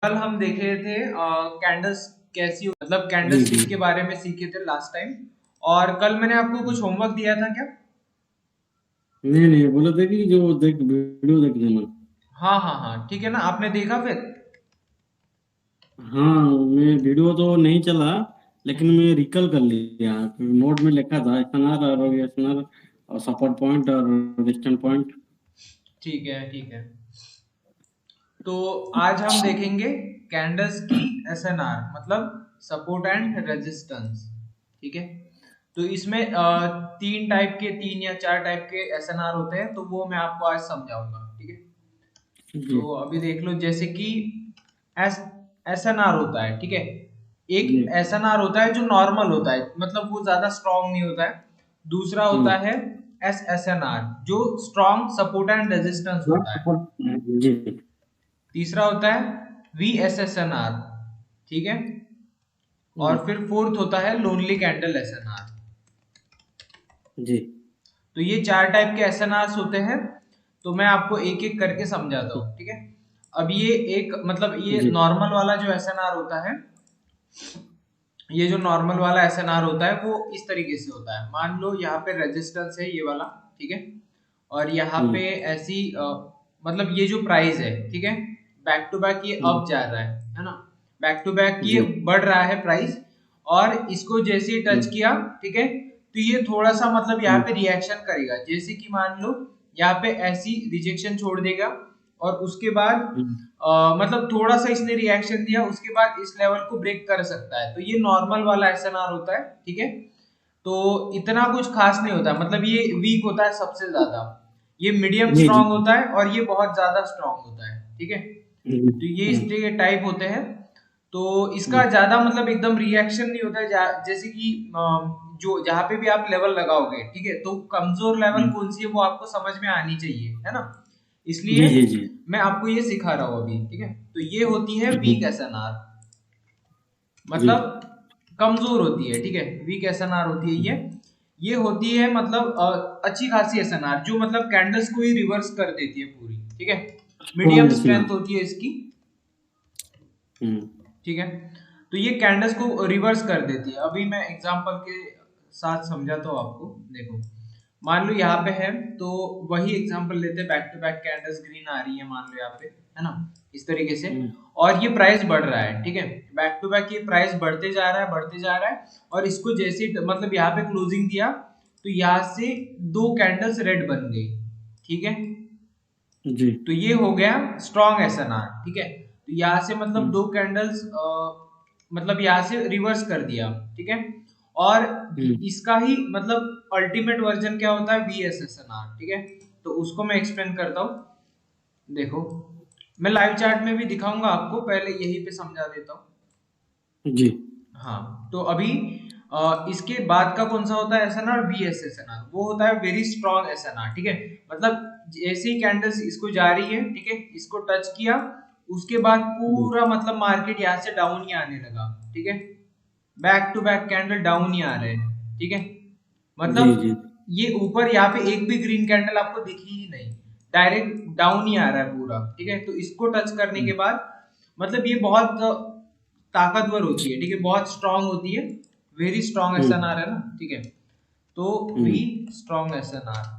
कल हम देखे थे कैंडल्स कैसी मतलब जी कैंडल जी। स्टिक के बारे में सीखे थे लास्ट टाइम। और कल मैंने आपको कुछ होमवर्क दिया था क्या? नहीं नहीं, बोले थे कि जो देख वीडियो देख लेना। हाँ हाँ हाँ, ठीक है ना, आपने देखा फिर? हाँ, मैं वीडियो तो नहीं चला, लेकिन हम्म, मैं रिकल कर लिया। नोट में लिखा था एसएनआर और एसएनआर और सपोर्ट पॉइंट और रेजिस्टेंट पॉइंट। ठीक है ठीक है। तो आज हम देखेंगे कैंडल्स की एसएनआर मतलब सपोर्ट एंड रेजिस्टेंस। ठीक है। तो इसमें तीन या चार टाइप के एसएनआर होते हैं, तो वो मैं आपको आज समझाऊंगा। ठीक है। जी तो अभी देख लो, जैसे कि एस एस एन आर होता है। ठीक है। जी। एक एस एन आर होता है जो नॉर्मल होता है, मतलब वो ज्यादा स्ट्रांग नहीं होता है। दूसरा होता हम्म। है एस एस एन आर जो स्ट्रांग सपोर्ट एंड रेजिस्टेंस हाँ, होता है। support- जी तीसरा होता है V S S N R. ठीक है। और जी फिर फोर्थ होता है lonely candle S N R. जी। तो ये चार टाइप के एस एन आर होते हैं। तो मैं आपको एक एक करके समझाता हूँ। ठीक है। अब ये एक मतलब ये जी नॉर्मल वाला जो एस एन आर होता है, ये जो नॉर्मल वाला एसएनआर होता है वो इस तरीके से होता है। मान लो यहाँ पे रेजिस्टेंस है ये वाला। ठीक है। और यहाँ पे हम्म ऐसी मतलब ये जो प्राइस है, ठीक है, बैक टू बैक ये हम्म, अप जा रहा है ना। बैक टू बैक ये जी बढ़ रहा है प्राइस। और इसको जैसे ही टच हम्म किया, ठीक है, तो ये थोड़ा सा मतलब यहाँ हम्म पे रिएक्शन करेगा। जैसे कि मान लो यहाँ पे ऐसी रिजेक्शन छोड़ देगा, और उसके बाद हम्म, मतलब थोड़ा सा इसने रिएक्शन दिया, उसके बाद इस लेवल को ब्रेक कर सकता है। तो ये नॉर्मल वाला एसएनआर होता है। ठीक है। तो इतना कुछ खास नहीं होता, मतलब ये वीक होता है सबसे ज्यादा। ये मीडियम जी जी स्ट्रांग होता है और ये बहुत ज्यादा स्ट्रांग होता है। ठीक है। तो ये इसके टाइप होते हैं। तो इसका हम्म, ज्यादा मतलब एकदम रिएक्शन नहीं होता है। जैसे कि जो जहां पे भी आप लेवल लगाओगे, ठीक है, तो कमजोर लेवल हम्म, कौन सी है वो आपको समझ में आनी चाहिए, है ना। इसलिए जी जी जी मैं आपको ये सिखा रहा हूँ अभी। ठीक है। तो ये होती है वीक जी एसएनआर, जी मतलब कमजोर होती है। ठीक है। वीक एसएनआर होती है ये होती है मतलब अच्छी खासी एसएनआर जो मतलब कैंडल्स को ही रिवर्स कर देती है पूरी। ठीक है। Medium strong strength SNR. होती है इसकी। हम्म ठीक है। तो ये कैंडल्स को रिवर्स कर देती है। अभी मैं एग्जांपल के साथ समझाता हूँ आपको। देखो, मान लो यहाँ पे है, तो वही एग्जांपल लेते हैं। Back to back candles green आ रही है मान लो यहाँ पे, है ना, इस तरीके से। हम्म और ये प्राइस बढ़ रहा है। ठीक है। बैक टू बैक ये प्राइस बढ़ते जा रहा है, बढ़ते जा रहा है। और इसको जैसे मतलब यहाँ पे क्लोजिंग दिया, तो यहाँ से दो कैंडल्स रेड बन गई। ठीक है। जी तो ये हो गया स्ट्रॉन्ग एसएनआर। ठीक है। तो यहाँ से मतलब हम्म दो कैंडल्स मतलब यहाँ से रिवर्स कर दिया। ठीक है। और हम्म इसका ही मतलब अल्टीमेट वर्जन क्या होता है, V S S N R. ठीक है। तो उसको मैं एक्सप्लेन करता हूँ। देखो, मैं लाइव चार्ट में भी दिखाऊंगा आपको, पहले यहीं पे समझा देता हूँ। जी हाँ, तो अभी इसके बाद का कौन सा होता है SNR, V S S N R. वो होता है वेरी स्ट्रॉन्ग एसएनआर। ठीक है। मतलब जैसे ही कैंडल्स इसको जा रही है, ठीक है, इसको टच किया, उसके बाद हम्म, पूरा मतलब मार्केट यहाँ से डाउन ही आने लगा। ठीक है। Back to back candle down ही आ रहे हैं। ठीक है। जी मतलब जी ये ऊपर यहाँ पे एक भी ग्रीन कैंडल आपको दिखी ही नहीं, डायरेक्ट डाउन ही आ रहा है पूरा। ठीक है। तो इसको टच करने के हम्म, बाद मतलब ये बहुत ताकतवर होती है। ठीक है। बहुत स्ट्रांग होती है। वेरी स्ट्रांग हम्म, एसएनआर है ना। ठीक है। तो वी हम्म, स्ट्रांग एसएनआर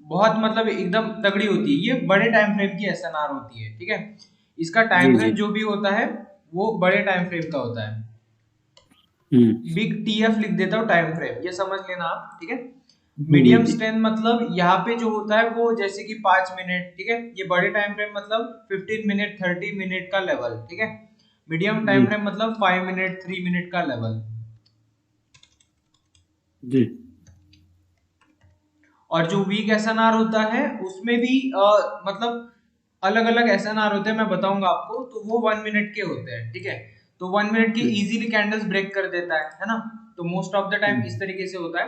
बहुत मतलब एकदम तगड़ी होती है। ये बड़े टाइम फ्रेम की एसएनआर होती है। ठीक है। इसका जी टाइम जी। फ्रेम जो भी होता है वो बड़े टाइम फ्रेम का होता है। हम्म बिग टीएफ लिख देता हूँ टाइम फ्रेम, ये समझ लेना आप। ठीक है। जी जी मीडियम जी। स्ट्रेंथ मतलब यहाँ पे जो होता है वो जैसे कि 5 मिनट। ठीक है। ये बड़े टाइम फ्रेम मतलब 15 मिनट 30 मिनट का लेवल। ठीक है। मीडियम जी टाइम फ्रेम मतलब 5 मिनट 3 मिनट का लेवल। जी और जो वीक एसएनआर होता है उसमें भी मतलब अलग अलग एसएनआर होते हैं, मैं बताऊंगा आपको। तो वो 1 मिनट के होते हैं। ठीक है। तो 1 मिनट के हम्म इजीली कैंडल्स ब्रेक कर देता है ना। तो मोस्ट ऑफ द टाइम इस हम्म तरीके से होता है।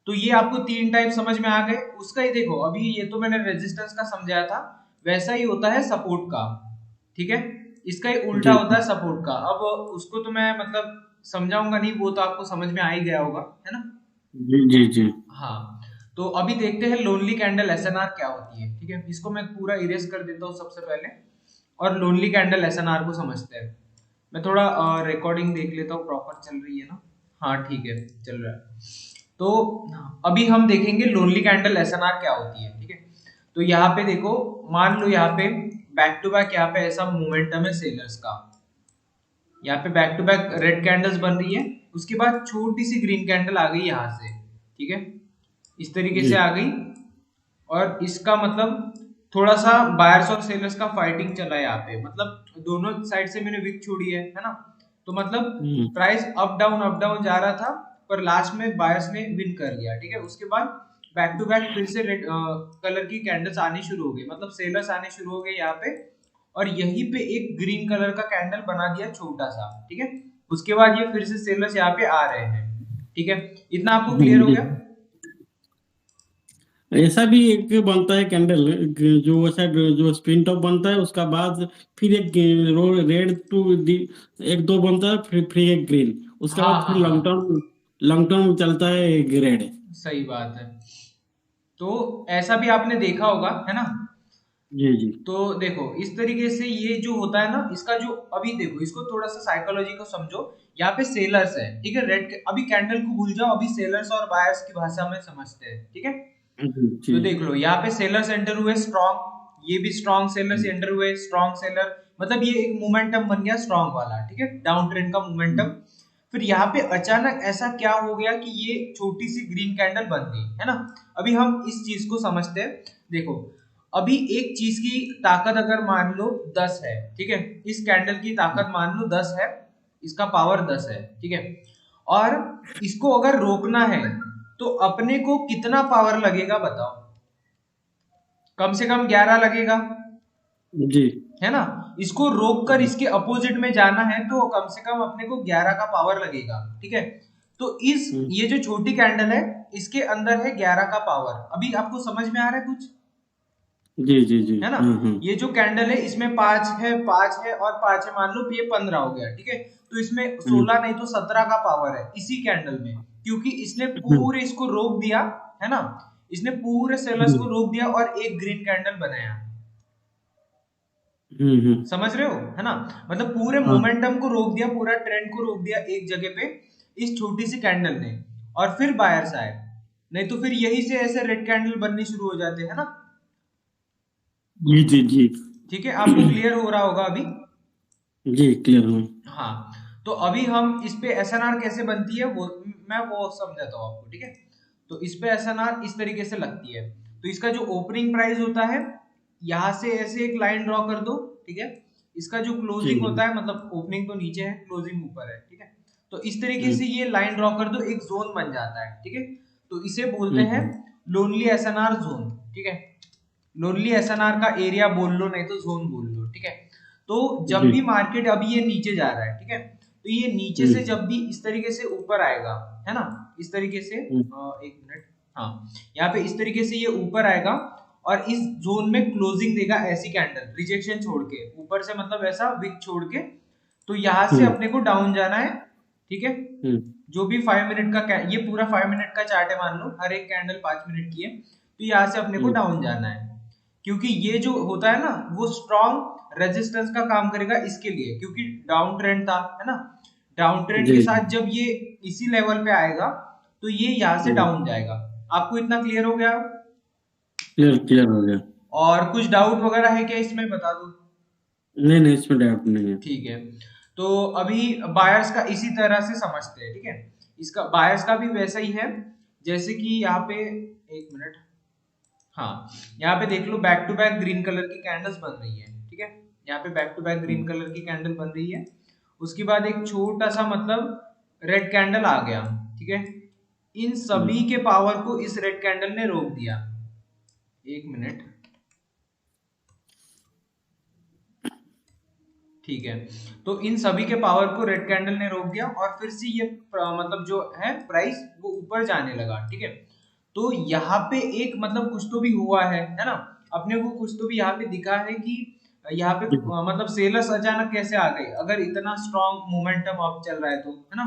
तो ये आपको तीन टाइप समझ में आ गए। उसका ही देखो, अभी ये तो मैंने रेजिस्टेंस का समझाया था, वैसा ही होता है सपोर्ट का। ठीक है। इसका ही उल्टा जी होता है सपोर्ट का। अब उसको तो मैं मतलब समझाऊंगा नहीं, वो तो आपको समझ में आ ही गया होगा, है ना। जी जी जी। हाँ। तो अभी देखते हैं लोनली कैंडल एसएनआर क्या होती है। ठीक है। इसको मैं पूरा इरेज कर देता हूँ सबसे पहले। और लोनली कैंडल एसएनआर को समझते हैं। मैं थोड़ा रिकॉर्डिंग देख लेता हूँ प्रॉपर चल रही है ना। हाँ ठीक है, चल रहा है। तो अभी हम देखेंगे लोनली कैंडल एसएनआर क्या होती है, ठीक है। तो यहाँ पे देखो, मान लो यहाँ पे बैक टू बैक यहाँ पे ऐसा मोमेंटम है सेलर्स का, यहाँ पे back to back red candles बन रही है, उसके बाद छोटी सी ग्रीन कैंडल आ गई यहाँ से, ठीक है, इस तरीके जी से आ गई। और इसका मतलब थोड़ा सा बायर्स और सेलर्स का फाइटिंग चला है यहाँ पे, मतलब दोनों साइड से मैंने विक छोड़ी है ना। तो मतलब प्राइस अप डाउन जा रहा था, पर लास्ट में बायर्स ने विन कर लिया, ठीक है। उसके बाद बैक टू बैक फिर से रेड कलर की कैंडल्स आनी शुरू हो गई, मतलब सेलर्स आने शुरू हो गए यहाँ पे। और यहीं पे एक ग्रीन कलर का कैंडल बना दिया छोटा सा, ठीक है। उसके बाद ये फिर से सेलर्स यहाँ पे आ रहे हैं, ठीक है। इतना आपको क्लियर हो जी। गया? ऐसा भी एक बनता है कैंडल, जो ऐसा जो स्पिन टॉप बनता है, उसका बाद फिर एक रेड टू एक दो बनता है, फिर एक ग्रीन, उसके हाँ बाद फिर हाँ हाँ, लॉन्ग टर्म चलता है रेड। सही बात है। तो ऐसा भी आपने देखा होगा, है ना। जी जी तो देखो इस तरीके से ये जो होता है ना, इसका जो अभी देखो, इसको थोड़ा सा साइकोलॉजी को समझो। यहाँ पे सेलर्स है, ठीक है, रेड, अभी कैंडल को भूल जाओ, अभी सेलर्स और बायर्स की भाषा में समझते हैं, ठीक है। जी जी। तो देख लो, यहाँ पे सेलर्स एंटर हुए स्ट्रॉन्ग, ये भी स्ट्रॉन्ग सेलर्स एंटर हुए, स्ट्रॉन्ग सेलर, मतलब ये एक मोमेंटम बन गया स्ट्रॉन्ग वाला, ठीक है, डाउन ट्रेंड का मोमेंटम। फिर यहाँ पे अचानक ऐसा क्या हो गया कि ये छोटी सी ग्रीन कैंडल बन गई, है ना। अभी हम इस चीज को समझते हैं। देखो, अभी एक चीज की ताकत अगर मान लो 10 है, ठीक है, इस कैंडल की ताकत मान लो 10 है, इसका पावर 10 है, ठीक है। और इसको अगर रोकना है तो अपने को कितना पावर लगेगा बताओ? कम से कम 11 लगेगा, जी है ना। इसको रोक कर इसके अपोजिट में जाना है तो कम से कम अपने को 11 का पावर लगेगा, ठीक है। तो इस ये जो छोटी कैंडल है, इसके अंदर है 11 का पावर। अभी आपको समझ में आ रहा है कुछ, जी जी जी। है ना। हाँ। ये जो कैंडल है इसमें 5 है, 5 है और 5 है, मान लो ये 15 हो गया, ठीक है। तो इसमें 16 नहीं तो 17 का पावर है इसी कैंडल में, क्योंकि इसने पूरे इसको रोक दिया, है ना। इसने पूरे सेलर्स को रोक दिया और एक ग्रीन कैंडल बनाया। समझ रहे हो, है ना। मतलब पूरे हाँ। मोमेंटम को रोक दिया, पूरा ट्रेंड को रोक दिया एक जगह पे इस छोटी सी कैंडल ने। और फिर बायर्स आए, नहीं तो फिर यही से ऐसे रेड कैंडल बनने शुरू हो जाते हैं ना। जी जी जी। ठीक है, आपको क्लियर हो रहा होगा अभी। जी क्लियर हूँ। हाँ, तो अभी हम इस पे एसएनआर कैसे बनती है वो मैं वो समझाता हूँ आपको, ठीक है। तो इस पे एसएनआर इस तरीके से लगती है। तो इसका जो ओपनिंग प्राइस होता है, यहाँ से ऐसे एक लाइन ड्रॉ कर दो, ठीक है। इसका जो क्लोजिंग जी। होता है, मतलब ओपनिंग तो नीचे है, क्लोजिंग ऊपर है, ठीक है। तो इस तरीके हम्म से ये लाइन ड्रॉ कर दो, एक जोन बन जाता है, ठीक है। तो इसे बोलते हैं हम्म लोनली एसएनआर जोन, ठीक है। लोनली एसएनआर का एरिया बोल लो, नहीं तो जोन बोल लो, ठीक है। तो जब जी। भी मार्केट अभी ये नीचे जा रहा है, ठीक है, तो ये नीचे से हम्म जब भी इस तरीके से ऊपर आएगा, है ना, इस तरीके से हम्म एक मिनट, हाँ, यहाँ पे इस तरीके से ये ऊपर आएगा और इस जोन में क्लोजिंग देगा ऐसी कैंडल, रिजेक्शन छोड़ के ऊपर से, मतलब ऐसा विक छोड़ के। तो यहाँ से हम्म अपने को डाउन जाना है, ठीक है। हम्म जो भी 5 मिनट का ये पूरा 5 मिनट का चार्ट है, मान लो हर एक कैंडल 5 मिनट की है, तो यहाँ से अपने को हम्म डाउन जाना है। क्योंकि ये जो होता है ना, वो स्ट्रॉन्ग रेजिस्टेंस का काम करेगा इसके लिए, क्योंकि डाउन ट्रेंड था, है ना। डाउन ट्रेंड जी के जी। साथ जब ये इसी लेवल पे आएगा तो ये यहाँ से हम्म डाउन जाएगा। आपको इतना क्लियर हो गया? क्लियर क्लियर हो गया। और कुछ डाउट वगैरह है क्या इसमें, बता दो। नहीं नहीं, इसमें डाउट नहीं है। ठीक है, तो अभी बायर्स का इसी तरह से समझते हैं, ठीक है। इसका बायर्स का भी वैसा ही है, जैसे कि यहाँ पे एक मिनट, हाँ, यहाँ पे देख लो back to back green colour की कैंडल्स बन रही है, ठीक है। यहाँ पे back to back green colour की कैंडल बन रही है, उसके बाद एक छोटा सा मतलब रेड कैंडल आ गया, ठीक है। इन हम्म सभी के पावर को इस रेड कैंडल ने रोक दिया। एक मिनट, ठीक है। तो इन सभी के पावर को रेड कैंडल ने रोक दिया और फिर से ये मतलब जो है प्राइस वो ऊपर जाने लगा, ठीक है। तो यहाँ पे एक मतलब कुछ तो भी हुआ है ना। अपने को कुछ तो भी यहाँ पे दिखा है कि यहाँ पे मतलब सेलर्स अचानक कैसे आ गए, अगर इतना स्ट्रॉन्ग मोमेंटम अप चल रहा है तो, है ना।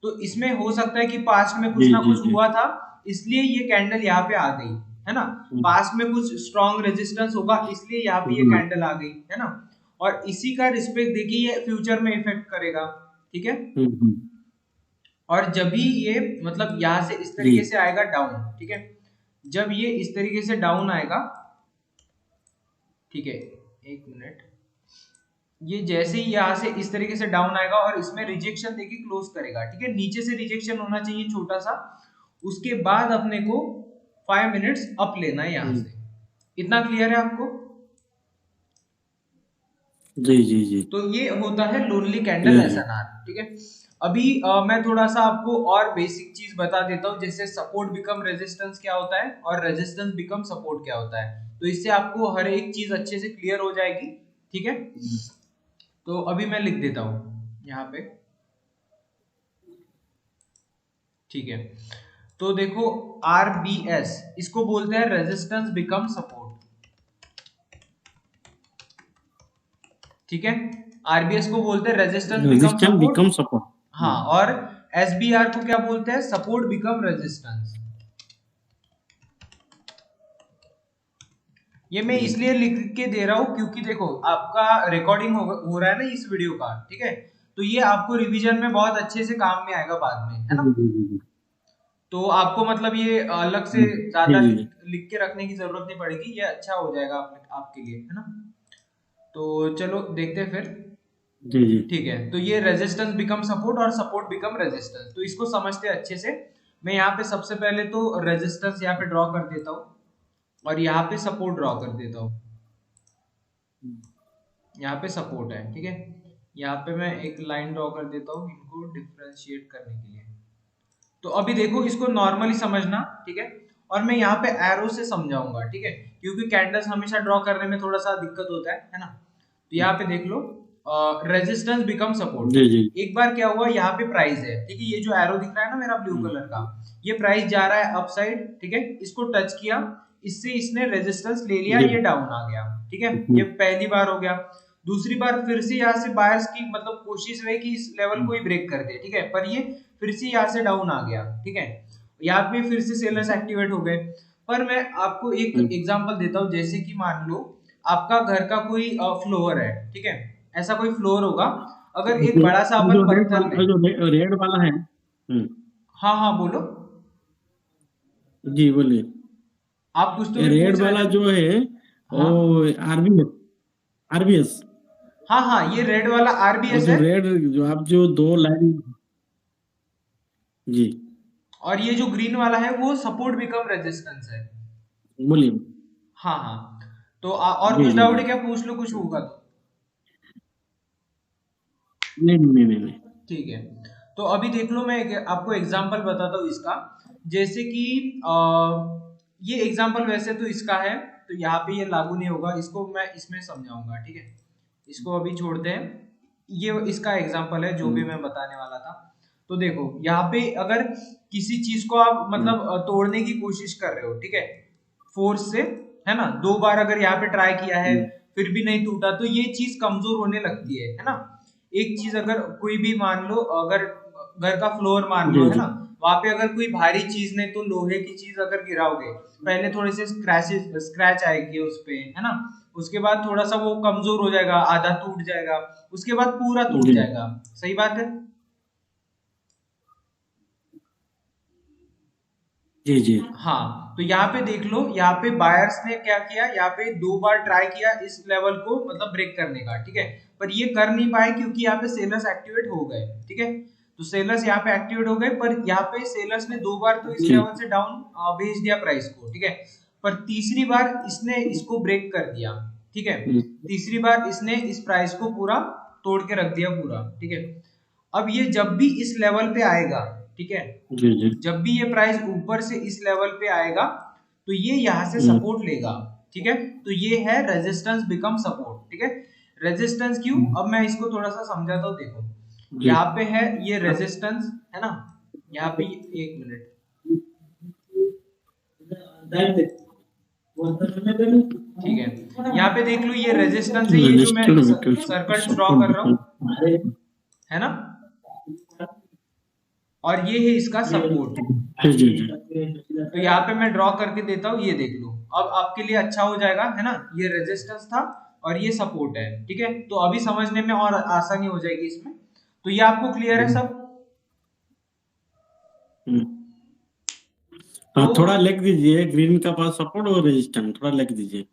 तो इसमें हो सकता है कि पास्ट में कुछ जी ना जी कुछ जी। हुआ था, इसलिए ये कैंडल यहाँ पे आ गई, है ना। हम्म पास्ट में कुछ स्ट्रॉन्ग रेजिस्टेंस होगा, इसलिए यहाँ पे ये हम्म कैंडल आ गई, है ना। और इसी का रिस्पेक्ट देखिए ये फ्यूचर में इफेक्ट करेगा, ठीक है। हम्म, और जब भी ये मतलब यहाँ से इस जी तरीके से आएगा डाउन, ठीक है, जब ये इस तरीके से डाउन आएगा, ठीक है, एक मिनट, ये जैसे ही यहाँ से इस तरीके से डाउन आएगा और इसमें रिजेक्शन देखिए क्लोज करेगा, ठीक है, नीचे से रिजेक्शन होना चाहिए छोटा सा, उसके बाद अपने को 5 मिनट्स अप लेना है यहाँ से। इतना क्लियर है आपको? जी जी जी तो ये होता है लोनली कैंडल क्लियर है। एसएनआर, ठीक है। अभी मैं थोड़ा सा आपको और बेसिक चीज बता देता हूँ, जैसे सपोर्ट बिकम रेजिस्टेंस क्या होता है और रेजिस्टेंस बिकम सपोर्ट क्या होता है, तो इससे आपको हर एक चीज अच्छे से क्लियर हो जाएगी, ठीक है। तो अभी मैं लिख देता हूँ यहाँ पे, ठीक है। तो देखो आरबीएस इसको बोलते हैं रेजिस्टेंस बिकम सपोर्ट, ठीक है। आरबीएस को बोलते हैं resistance become resistance support, become support. हाँ, और एसबीआर को क्या बोलते हैं? Support become resistance. ये मैं इसलिए लिख के दे रहा हूं क्योंकि देखो आपका रिकॉर्डिंग हो रहा है ना इस वीडियो का, ठीक है, तो ये आपको रिवीजन में बहुत अच्छे से काम में आएगा बाद में, है ना। तो आपको मतलब ये अलग से ज्यादा जी लिख के रखने की जरूरत नहीं पड़ेगी, ये अच्छा हो जाएगा आपके लिए, है ना। तो चलो देखते हैं फिर, जी जी ठीक है। तो ये रेजिस्टेंस बिकम सपोर्ट और सपोर्ट बिकम रेजिस्टेंस, तो इसको समझते हैं अच्छे से। मैं यहाँ पे सबसे पहले तो रेजिस्टेंस यहाँ पे ड्रॉ कर देता हूँ और यहाँ पे सपोर्ट ड्रॉ कर देता हूँ। यहाँ पे सपोर्ट है, ठीक है, यहाँ पे मैं एक लाइन ड्रॉ कर देता हूँ इनको डिफरेंशिएट करने के लिए। तो अभी देखो इसको नॉर्मली समझना, ठीक है, और मैं यहाँ पे एरो से समझाऊंगा, ठीक है, क्योंकि कैंडल्स हमेशा ड्रॉ करने में थोड़ा सा दिक्कत होता है ना। तो यहाँ पे देख लो रेजिस्टेंस बिकम सपोर्ट, जी जी एक बार क्या हुआ, यहाँ पे प्राइस है, ठीक है, ये जो एरो दिख रहा है ना मेरा ब्लू कलर का, ये प्राइस जा रहा है अप साइड, ठीक है, इसको टच किया, इससे इसने रेजिस्टेंस ले लिया, जी ये डाउन आ गया, ठीक है, ये पहली बार हो गया। दूसरी बार फिर से यहाँ से बायर्स की मतलब कोशिश रही कि इस लेवल को ही ब्रेक कर दे, ठीक है, पर ये फिर से यहाँ से डाउन आ गया, ठीक है, यहाँ पे फिर से सेलर्स एक्टिवेट हो गए। पर मैं आपको एक एग्जांपल देता हूँ, जैसे कि मान लो आपका घर का कोई फ्लोर है, ठीक है, ऐसा कोई फ्लोर होगा, अगर एक बड़ा सा जो अपन रेड पत्थर वाला ले, जो रेड वाला है। हाँ हाँ बोलो, जी बोलिए। आप कुछ तो भी रेड पूछ रहे वाला थे। जो है वो हाँ आरबीएस आरबीएस। हाँ हाँ, ये रेड वाला और आरबीएस जो है, रेड जो आप जो दो लाइन। जी और ये जो ग्रीन वाला है वो सपोर्ट बिकम रेजिस्टेंस है। बोलिए। हाँ हाँ, तो और जी कुछ जी डाउट जी है क्या? पूछ लो कुछ होगा तो। नहीं नहीं नहीं नहीं। ठीक है, तो अभी देख लो, मैं आपको एग्जांपल बताता हूँ इसका, जैसे कि ये एग्जांपल वैसे तो इसका है, तो यहाँ पे ये लागू नहीं होगा, इसको मैं इसमें समझाऊंगा, ठीक है, इसको अभी छोड़ते हैं। ये इसका एग्जांपल है जो भी मैं बताने वाला था। तो देखो यहाँ पे अगर किसी चीज को आप मतलब तोड़ने की कोशिश कर रहे हो, ठीक है, फोर्स से, है ना, 2 बार अगर यहाँ पे ट्राई किया है फिर भी नहीं टूटा, तो ये चीज कमजोर होने लगती है ना। एक चीज अगर कोई भी मान लो, अगर घर का फ्लोर मान लो, जी है जी ना, वहां पे अगर कोई भारी चीज नहीं तो लोहे की चीज अगर गिराओगे, पहले थोड़े से स्क्रैच आएगी उस पे, है ना, उसके बाद थोड़ा सा वो कमजोर हो जाएगा, आधा टूट जाएगा, उसके बाद पूरा टूट जी जाएगा, सही बात है। जी जी हाँ, तो यहाँ पे देख लो, यहाँ पे बायर्स ने क्या किया, यहाँ पे 2 बार ट्राई किया इस लेवल को मतलब ब्रेक करने का, ठीक है, पर ये कर नहीं पाए क्योंकि यहाँ पे सेलर्स एक्टिवेट हो गए, ठीक है, तो सेलर्स यहाँ पे एक्टिवेट हो गए, पर यहाँ पे सेलर्स ने 2 बार तो इस जी लेवल से डाउन भेज दिया प्राइस को, ठीक है, पर तीसरी बार इसने इसको ब्रेक कर दिया, ठीक है, तीसरी बार इसने इस प्राइस को पूरा तोड़ के रख दिया पूरा, ठीक है। अब ये जब भी इस लेवल पे आएगा, ठीक है, जी जी जब भी ये प्राइस ऊपर से इस लेवल पे आएगा तो ये यहाँ से सपोर्ट लेगा, ठीक है, तो ये है रेजिस्टेंस बिकम सपोर्ट, ठीक है। रेजिस्टेंस क्यों, अब मैं इसको थोड़ा सा समझाता हूँ, देखो जी यहाँ पे है ये रेजिस्टेंस, है ना, यहाँ पे, एक मिनट, ठीक है, यहाँ पे देख लो ये रेजिस्टेंस है, ये जो मैं रजिस्टर विकल्प सर्कल ड्रॉ सपोर्ट कर रहा हूँ, विकल्प। है ना, और ये है इसका सपोर्ट। जी जी जी तो यहाँ पे मैं ड्रॉ करके देता हूँ, ये देख लो, अब आपके लिए अच्छा हो जाएगा, है ना, ये रेजिस्टेंस था और ये सपोर्ट है, ठीक है। तो अभी समझने में और आसानी हो जाएगी इसमें। तो ये आपको क्लियर है सब? हम्म। तो हाँ, थोड़ा लिख दीजिए, ग्रीन का पास सपोर्ट और रेजिस्टेंस थोड़ा लिख दीजिए,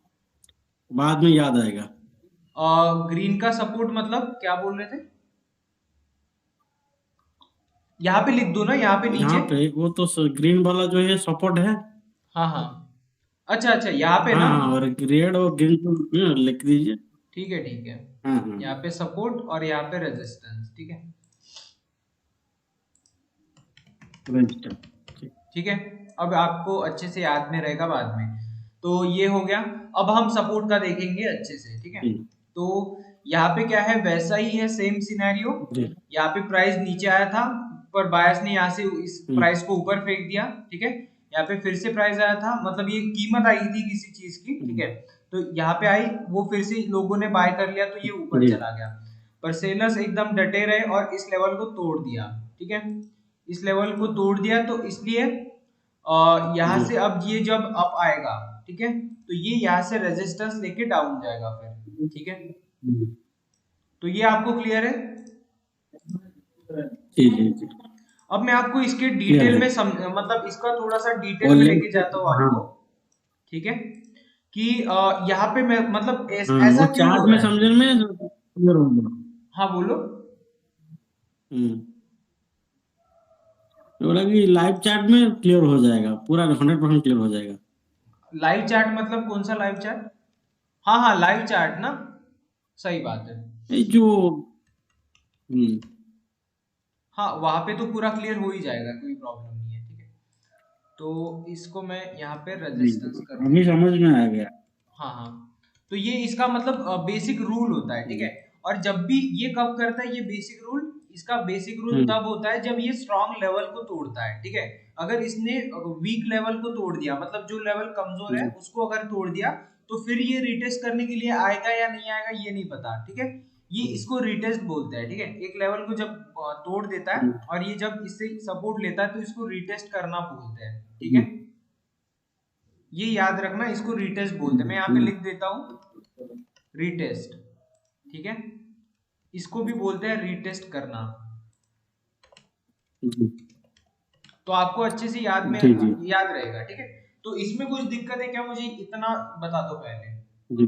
बाद में याद आएगा। ग्रीन का सपोर्ट मतलब क्या बोल रहे थे? यहाँ पे लिख दो ना, यहाँ पे यहाँ नीचे। पे वो तो ग्रीन वाला जो है सपोर्ट है। हाँ हाँ, अच्छा अच्छा, यहाँ पे हाँ ना। हाँ, और रेड और ग्रीन को लिख दीजिए। ठीक है ठीक है। हाँ हाँ, यहाँ पे सपोर्ट और यहाँ पे रेजिस्टेंस, ठीक है। रेजिस्टेंस। ठीक। ठीक है, अब आपको अच्छे से याद में रहेगा बाद में। तो ये हो गया। अब हम सपोर्ट का देखेंगे अच्छे से, ठीक है। जी तो यहाँ पे क्या है, वैसा ही है, सेम सिनेरियो। जी। यहाँ पे प्राइस नीचे आया था, पर बायस ने यहाँ से इस हम्म, प्राइस को ऊपर फेंक दिया, ठीक है। यहाँ पे फिर से प्राइस आया था, मतलब ये कीमत आई थी किसी चीज की, ठीक हम्म, है। तो यहाँ पे आई, वो फिर से लोगों ने बाय कर लिया, तो ये ऊपर जी चला गया। पर सेलर्स एकदम डटे रहे और इस लेवल को तोड़ दिया, ठीक है। इस लेवल को तोड़ दिया, तो इसलिए यहाँ जी। से अब ये जब अप आएगा, ठीक है, तो ये यहाँ से रेजिस्टेंस लेके डाउन जाएगा फिर, ठीक है। हम्म, तो ये आपको क्लियर है? जी जी जी। अब मैं आपको इसके क्लियर डिटेल है। में मतलब इसका थोड़ा सा डिटेल और में लेफ्ट। लेके जाता हूँ हाँ आपको, ठीक है। कि यहाँ पे मैं मतलब हाँ, वो ऐसा क्यों चार्ट हो में रहा है? समझने में क्लियर होगा। हाँ बोलो। हम्म। तो बोला कि लाइव चार्ट में क्लियर हो जाएगा, पूरा 100% क्लियर हो जाएगा। लाइव चार्ट मतलब कौन सा लाइव चार्ट? हाँ हाँ, लाइव चार्ट ना, सही बात है। ये जो हम्म, हाँ, वहां पे तो पूरा क्लियर हो ही जाएगा, कोई प्रॉब्लम नहीं है, ठीक है। तो इसको मैं यहाँ पे जी रेजिस्टेंस कर अभी देता हूँ। समझ में आ गया। हाँ हाँ। तो ये इसका मतलब बेसिक रूल होता है, ठीक है। जी। और जब भी ये कब करता है ये बेसिक रूल, इसका बेसिक रूल हम्म, तब होता है जब ये स्ट्रॉन्ग लेवल को तोड़ता है, ठीक है। अगर इसने वीक लेवल को तोड़ दिया, मतलब जो लेवल कमजोर है जी उसको अगर तोड़ दिया, तो फिर ये रिटेस्ट करने के लिए आएगा या नहीं आएगा ये नहीं पता, ठीक है। ये इसको रिटेस्ट बोलते हैं, ठीक है। एक लेवल को जब तोड़ देता है जी और ये जब इससे सपोर्ट लेता है, तो इसको रिटेस्ट करना बोलते हैं, ठीक है। जी। ये याद रखना, इसको रिटेस्ट बोलते हैं। मैं यहाँ पे हम्म, लिख देता हूँ, रिटेस्ट, ठीक है। इसको भी बोलते हैं रिटेस्ट करना। जी तो आपको अच्छे से याद में जी जी याद रहेगा, ठीक है। तो इसमें कुछ दिक्कत है क्या, मुझे इतना बता दो पहले। जी।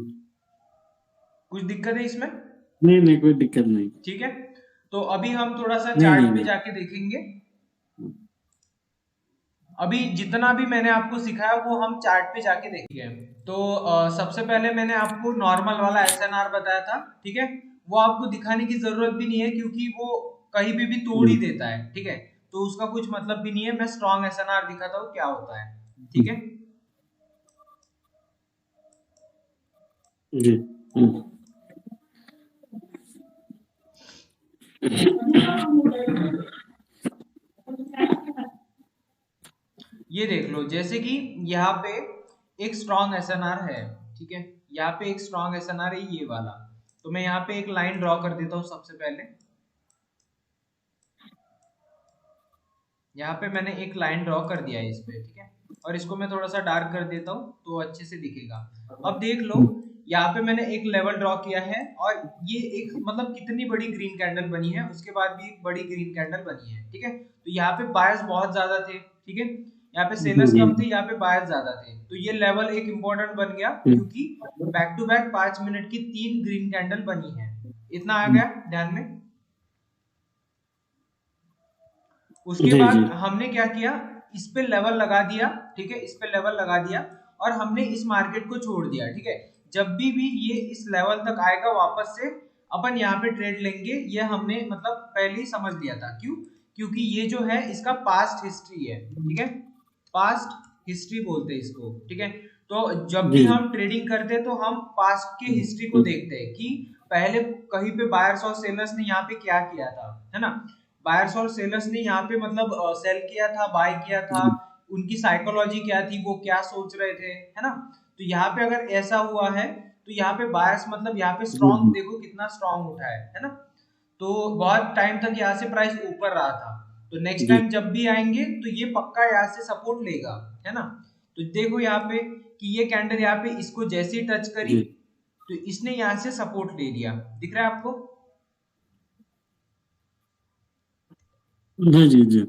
कुछ दिक्कत है इसमें? नहीं नहीं, कोई दिक्कत नहीं। ठीक है। तो अभी हम थोड़ा सा नहीं नहीं चार्ट पे नहीं। जाके देखेंगे। अभी जितना भी मैंने आपको सिखाया वो हम चार्ट पे जाके देखेंगे। तो सबसे पहले मैंने आपको नॉर्मल वाला एसएनआर बताया था, ठीक है। वो आपको दिखाने की जरूरत भी नहीं है, क्योंकि वो कहीं भी तोड़ ही जी देता है, ठीक है। तो उसका कुछ मतलब भी नहीं है। मैं स्ट्रॉन्ग एसएनआर दिखाता हूँ क्या होता है, ठीक है। जी। हम्म, ये देख लो, जैसे कि यहाँ पे एक स्ट्रॉन्ग एसएनआर है, ठीक है। यहाँ पे एक स्ट्रॉन्ग एसएनआर है ये वाला। तो मैं यहाँ पे एक लाइन ड्रॉ कर देता हूँ सबसे पहले। यहाँ पे मैंने एक लाइन ड्रॉ कर दिया है इस पे, ठीक है। और इसको मैं थोड़ा सा डार्क कर देता हूँ तो अच्छे से दिखेगा। अब देख लो, यहाँ पे मैंने एक लेवल ड्रॉ किया है, और ये एक मतलब कितनी बड़ी ग्रीन कैंडल बनी है, उसके बाद भी एक बड़ी ग्रीन कैंडल बनी है, ठीक है। तो यहाँ पे बायर्स बहुत ज्यादा थे, ठीक है। यहाँ पे जी सेलर्स जी कम थे, यहाँ पे बायर्स ज्यादा थे। तो ये लेवल एक इम्पोर्टेंट बन गया, क्योंकि बैक टू बैक 5 मिनट की 3 ग्रीन कैंडल बनी है। इतना आ गया ध्यान में। उसके जी बाद जी हमने क्या किया, इस पे लेवल लगा दिया, ठीक है। इस पे लेवल लगा दिया और हमने इस मार्केट को छोड़ दिया, ठीक है। जब भी ये इस लेवल तक आएगा वापस से अपन यहाँ पे ट्रेड लेंगे, ये हमने मतलब पहले ही समझ लिया था। क्यों? क्योंकि ये जो है इसका पास्ट हिस्ट्री है, ठीक है। पास्ट हिस्ट्री बोलते हैं इसको, ठीक है। तो जब भी जी जी। हम ट्रेडिंग करते हैं तो हम पास्ट के हिस्ट्री को देखते हैं कि पहले कहीं पे बायर्स और सेलर्स ने यहाँ पे क्या किया था, है ना। बायर्स और सेलर्स ने यहाँ पे मतलब सेल किया था, बाय किया था, जी उनकी साइकोलॉजी क्या थी, वो क्या सोच रहे थे, है ना। तो यहाँ पे अगर ऐसा हुआ है, तो यहाँ पे बायर्स मतलब यहाँ पे जी स्ट्रॉन्ग, जी देखो कितना स्ट्रॉन्ग उठा है ना। तो बहुत टाइम तक यहाँ से प्राइस ऊपर रहा था। तो नेक्स्ट जी टाइम जब भी आएंगे तो ये पक्का यहाँ से सपोर्ट लेगा, है ना। तो देखो यहाँ पे कि ये कैंडल यहाँ पे इसको जैसे ही टच करी, जी तो इसने यहां से सपोर्ट ले लिया, दिख रहा है आपको? जी जी जी,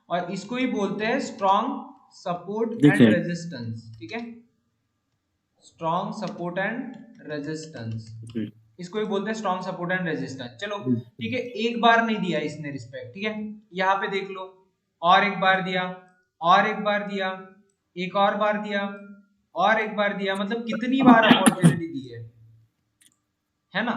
और इसको ही बोलते हैं स्ट्रॉन्ग सपोर्ट दिख एंड रहा है। रेजिस्टेंस, ठीक है, स्ट्रॉन्ग सपोर्ट एंड रेजिस्टेंस, जी इसको ही बोलते हैं स्ट्रॉन्ग सपोर्ट एंड रेजिस्टेंस। चलो जी ठीक है, एक बार नहीं दिया इसने रिस्पेक्ट, ठीक है, यहाँ पे देख लो, और एक बार दिया, और एक बार दिया, एक और बार दिया, और एक बार दिया, मतलब कितनी बार अपॉर्चुनिटी दी है ना?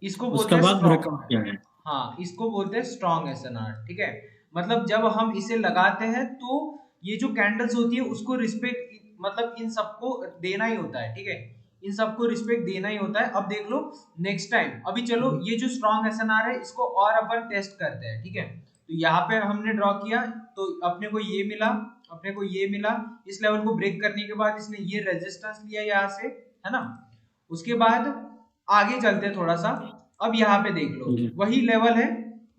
इसको बोलते उसका हैं बाद ब्रेकअप स्ट्रॉन्ग, किया है। हाँ इसको बोलते हैं स्ट्रॉन्ग एसएनआर, ठीक है। मतलब जब हम इसे लगाते हैं तो ये जो कैंडल्स होती है उसको रिस्पेक्ट, मतलब इन सबको देना ही होता है, ठीक है, इन सबको रिस्पेक्ट देना ही होता है। अब देख लो नेक्स्ट टाइम, अभी चलो ये जो स्ट्रॉन्ग एसएनआर है इसको और अपन टेस्ट करते हैं, ठीक है। तो यहाँ पे हमने ड्रॉ किया तो अपने को ये मिला, अपने को ये मिला, इस लेवल को ब्रेक करने के बाद इसने ये रेजिस्टेंस लिया यहाँ से, है ना। उसके बाद आगे चलते थोड़ा सा, अब यहाँ पे देख लो जी वही लेवल है,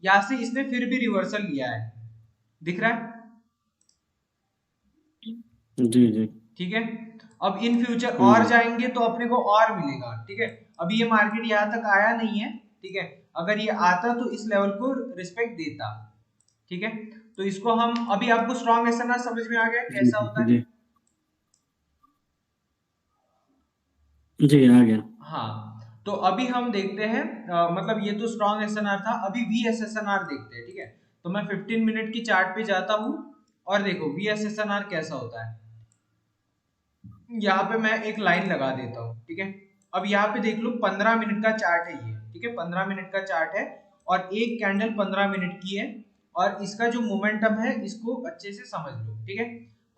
यहाँ से इसने फिर भी रिवर्सल लिया है, दिख रहा है? जी जी ठीक है। अब इन फ्यूचर और जी जाएंगे तो अपने को और मिलेगा, ठीक है। अभी ये मार्केट यहाँ तक आया नहीं है, ठीक है, अगर ये आता तो इस लेवल को रिस्पेक्ट देता, ठीक है। तो इसको हम, अभी आपको स्ट्रॉन्ग एसएनआर समझ में आ गया जी कैसा होता है? जी जी, आ गया। हाँ, तो अभी हम देखते हैं, मतलब ये तो स्ट्रॉन्ग एसएनआर था, अभी वीएसएसएनआर देखते हैं, ठीक है। तो मैं 15 मिनट की चार्ट पे जाता हूँ और देखो वीएसएसएनआर कैसा होता है। यहाँ पे मैं एक लाइन लगा देता हूँ, ठीक है। अब यहाँ पे देख लो 15 मिनट का चार्ट है ये, ठीक है, 15 मिनट का चार्ट है और एक कैंडल 15 मिनट की है, और इसका जो मोमेंटम है इसको अच्छे से समझ लो, ठीक है।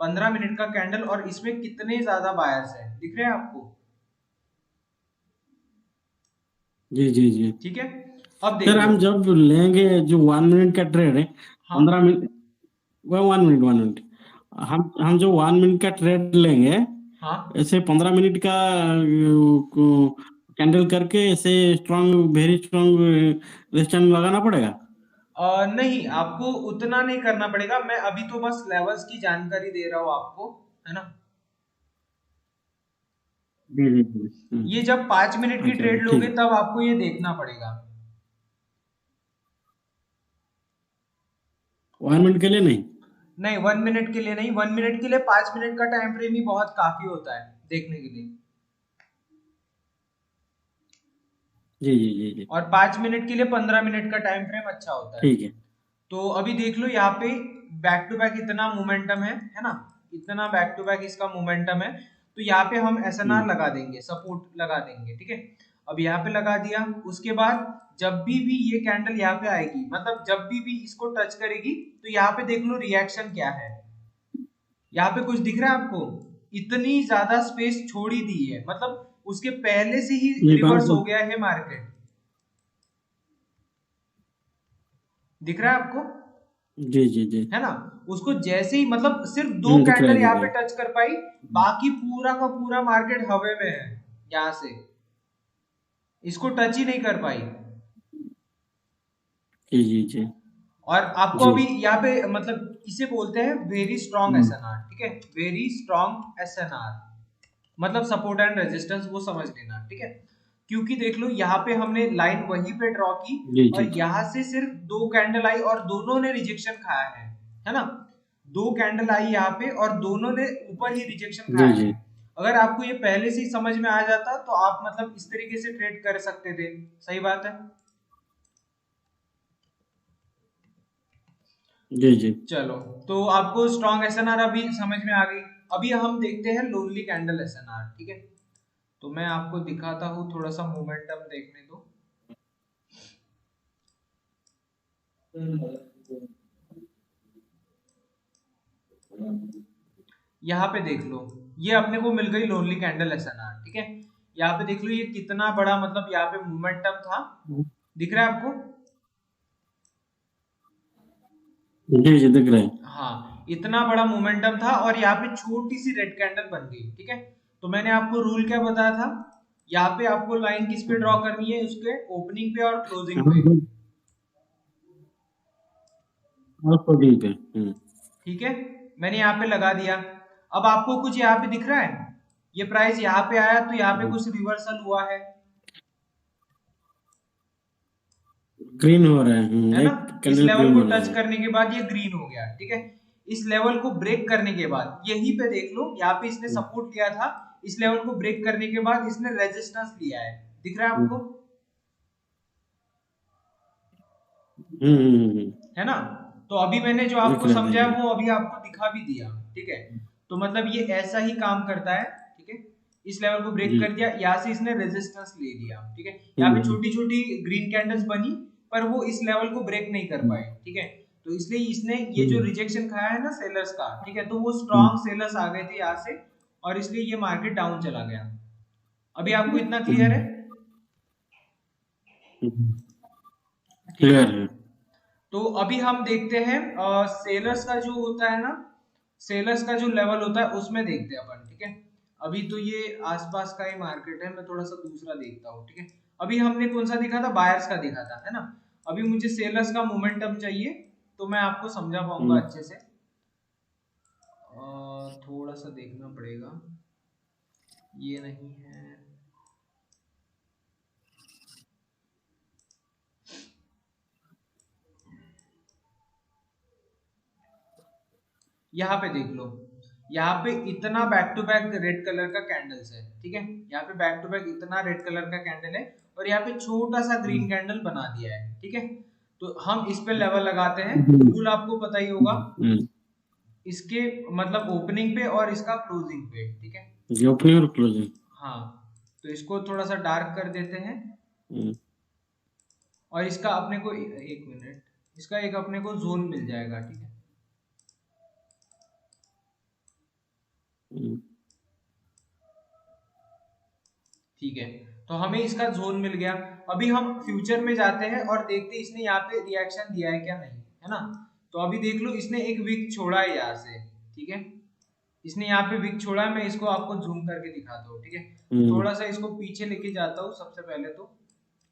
15 मिनट का कैंडल और इसमें कितने ज्यादा बायर्स है, दिख रहे हैं आपको? जी जी जी, ठीक है, अब देख सर लो। हम जब लेंगे जो 1 मिनट का ट्रेड है, हाँ 15 मिनट, 1 मिनट, हम जो 1 मिनट का ट्रेड लेंगे, हाँ, ऐसे 15 मिनट का कैंडल करके ऐसे स्ट्रांग, वेरी स्ट्रांग रेजिस्टेंस लगाना पड़ेगा। नहीं आपको उतना नहीं करना पड़ेगा, मैं अभी तो बस लेवल्स की जानकारी दे रहा हूँ आपको, है ना। जी जी जी, ये जब 5 मिनट की अच्छा अच्छा, ट्रेड ठीक लोगे है। तब आपको ये देखना पड़ेगा। 1 मिनट के लिए नहीं। नहीं 1 मिनट के लिए नहीं, 1 मिनट के लिए 5 मिनट का टाइम फ्रेम ही बहुत काफी होता है देखने के लिए, जी जी जी जी, और 5 मिनट के लिए 15 मिनट का टाइम फ्रेम अच्छा होता है। ठीक है। तो अभी देख लो यहाँ पे बैक टू बैक इतना मोमेंटम है ना, इतना बैक टू बैक इसका मोमेंटम है। तो यहाँ पे हम एसएनआर हम्म, लगा देंगे, सपोर्ट लगा देंगे, ठीक है। अब यहाँ पे लगा दिया, उसके बाद जब भी ये कैंडल यहाँ पे आएगी, मतलब जब भी इसको टच करेगी, तो यहाँ पे देख लो रिएक्शन क्या है। यहाँ पे कुछ दिख रहा है आपको? इतनी ज्यादा स्पेस छोड़ ही दी है, मतलब उसके पहले से ही ये रिवर्स हो गया है मार्केट, दिख रहा है आपको? जी जी जी, है ना, उसको जैसे ही, मतलब सिर्फ दो दिख रहा है, कैंडल दिख यहाँ रहा पे है। टच कर पाई, बाकी पूरा का पूरा मार्केट हवा में है, यहाँ से इसको टच ही नहीं कर पाई। जी जी जी और आपको जी, अभी यहाँ पे, मतलब इसे बोलते हैं वेरी स्ट्रॉन्ग हम्म, एसएनआर, ठीक है, वेरी स्ट्रॉन्ग एसएनआर, मतलब सपोर्ट एंड रेजिस्टेंस वो समझ लेना, ठीक है। क्योंकि देख लो यहाँ पे हमने लाइन वहीं पे ड्रॉ की, जी और जी यहाँ से सिर्फ दो कैंडल आई और दोनों ने रिजेक्शन खाया है ना। दो कैंडल आई यहाँ पे और दोनों ने ऊपर ही रिजेक्शन जी खाया जी है। अगर आपको ये पहले से ही समझ में आ जाता तो आप मतलब इस तरीके से ट्रेड कर सकते थे, सही बात है। जी जी, चलो, तो आपको स्ट्रॉन्ग एसएनआर अभी समझ में आ गई। अभी हम देखते हैं लोनली कैंडल एसएनआर, ठीक है। तो मैं आपको दिखाता हूँ, थोड़ा सा मोमेंटम देखने दो। यहाँ पे देख लो, ये अपने को मिल गई लोनली कैंडल एसएनआर, ठीक है। यहाँ पे देख लो ये कितना बड़ा, मतलब यहाँ पे मोमेंटम था, दिख रहा है आपको? जी जी, दिख रहा है। हाँ, इतना बड़ा मोमेंटम था और यहाँ पे छोटी सी रेड कैंडल बन गई, ठीक है। तो मैंने आपको रूल क्या बताया था, यहाँ पे आपको लाइन किस पे ड्रॉ करनी है, उसके ओपनिंग पे और क्लोजिंग पे, आपको दी पे, ठीक है। मैंने यहाँ पे लगा दिया, अब आपको कुछ यहाँ पे दिख रहा है? ये प्राइस यहाँ पे आया तो यहाँ पे कुछ रिवर्सल हुआ ग्रीन हो रहा है। है ना। एक इस कैंडल लेवल ग्रीन को हो रहा टच है। करने के बाद ये ग्रीन हो गया, ठीक है। इस लेवल को ब्रेक करने के बाद यहीं पे देख लो, यहाँ पे इसने हम्म, सपोर्ट लिया था, इस लेवल को ब्रेक करने के बाद इसने रेजिस्टेंस लिया है, दिख रहा है हम्म, आपको, हम्म, है ना। तो अभी मैंने जो दिख आपको रहा है, दिख समझाया रहा है। वो अभी आपको दिखा भी दिया, ठीक है। तो मतलब ये ऐसा ही काम करता है, ठीक है। इस लेवल को ब्रेक जी। कर दिया, यहाँ से इसने रेजिस्टेंस ले लिया, ठीक है। यहाँ पे हम्म, छोटी छोटी ग्रीन कैंडल्स बनी, पर वो इस लेवल को ब्रेक नहीं कर हम्म, पाई, ठीक है। तो इसलिए इसने ये जो हम्म, रिजेक्शन खाया है ना सेलर्स का, ठीक है, तो वो हम्म, स्ट्रॉन्ग सेलर्स आ गए थे यहाँ से, और इसलिए ये मार्केट डाउन चला गया। अभी आपको इतना क्लियर है, हम्म, ठीक है। क्लियर है। तो अभी हम देखते हैं सेलर्स का जो होता है ना, सेलर्स का जो लेवल होता है उसमें देखते हैं अपन, ठीक है। अभी तो ये आसपास का ही मार्केट है, मैं थोड़ा सा दूसरा देखता हूँ, ठीक है। अभी हमने कौन सा देखा था, बायर्स का देखा था, है ना। अभी मुझे सेलर्स का मोमेंटम चाहिए, तो मैं आपको समझा पाऊंगा हम्म, अच्छे से। थोड़ा सा देखना पड़ेगा, ये नहीं है। यहाँ पे देख लो, यहाँ पे इतना back to back red colour का कैंडल्स है, ठीक है। यहाँ पे बैक टू बैक इतना रेड कलर का कैंडल है, और यहाँ पे छोटा सा ग्रीन कैंडल बना दिया है, ठीक है। तो हम इस पे लेवल लगाते हैं, हम्म, रूल आपको पता ही होगा, हम्म, इसके मतलब ओपनिंग पे और इसका क्लोजिंग पे, ठीक है। जी, ओपनिंग और क्लोजिंग। हाँ, तो इसको थोड़ा सा डार्क कर देते हैं, हम्म, और इसका अपने को एक मिनट, इसका एक अपने को जोन मिल जाएगा, ठीक है। हम्म, ठीक है, तो हमें इसका जोन मिल गया। अभी हम फ्यूचर में जाते हैं और देखते हैं इसने यहाँ पे रिएक्शन दिया है क्या नहीं, है ना। तो अभी देख लो, इसने एक विक छोड़ा है यहाँ से, ठीक है। इसने यहाँ पे विक छोड़ा है, मैं इसको आपको जूम करके दिखाता हूँ, ठीक है। तो हम्म, थोड़ा सा इसको पीछे लेके जाता हूँ सबसे पहले तो,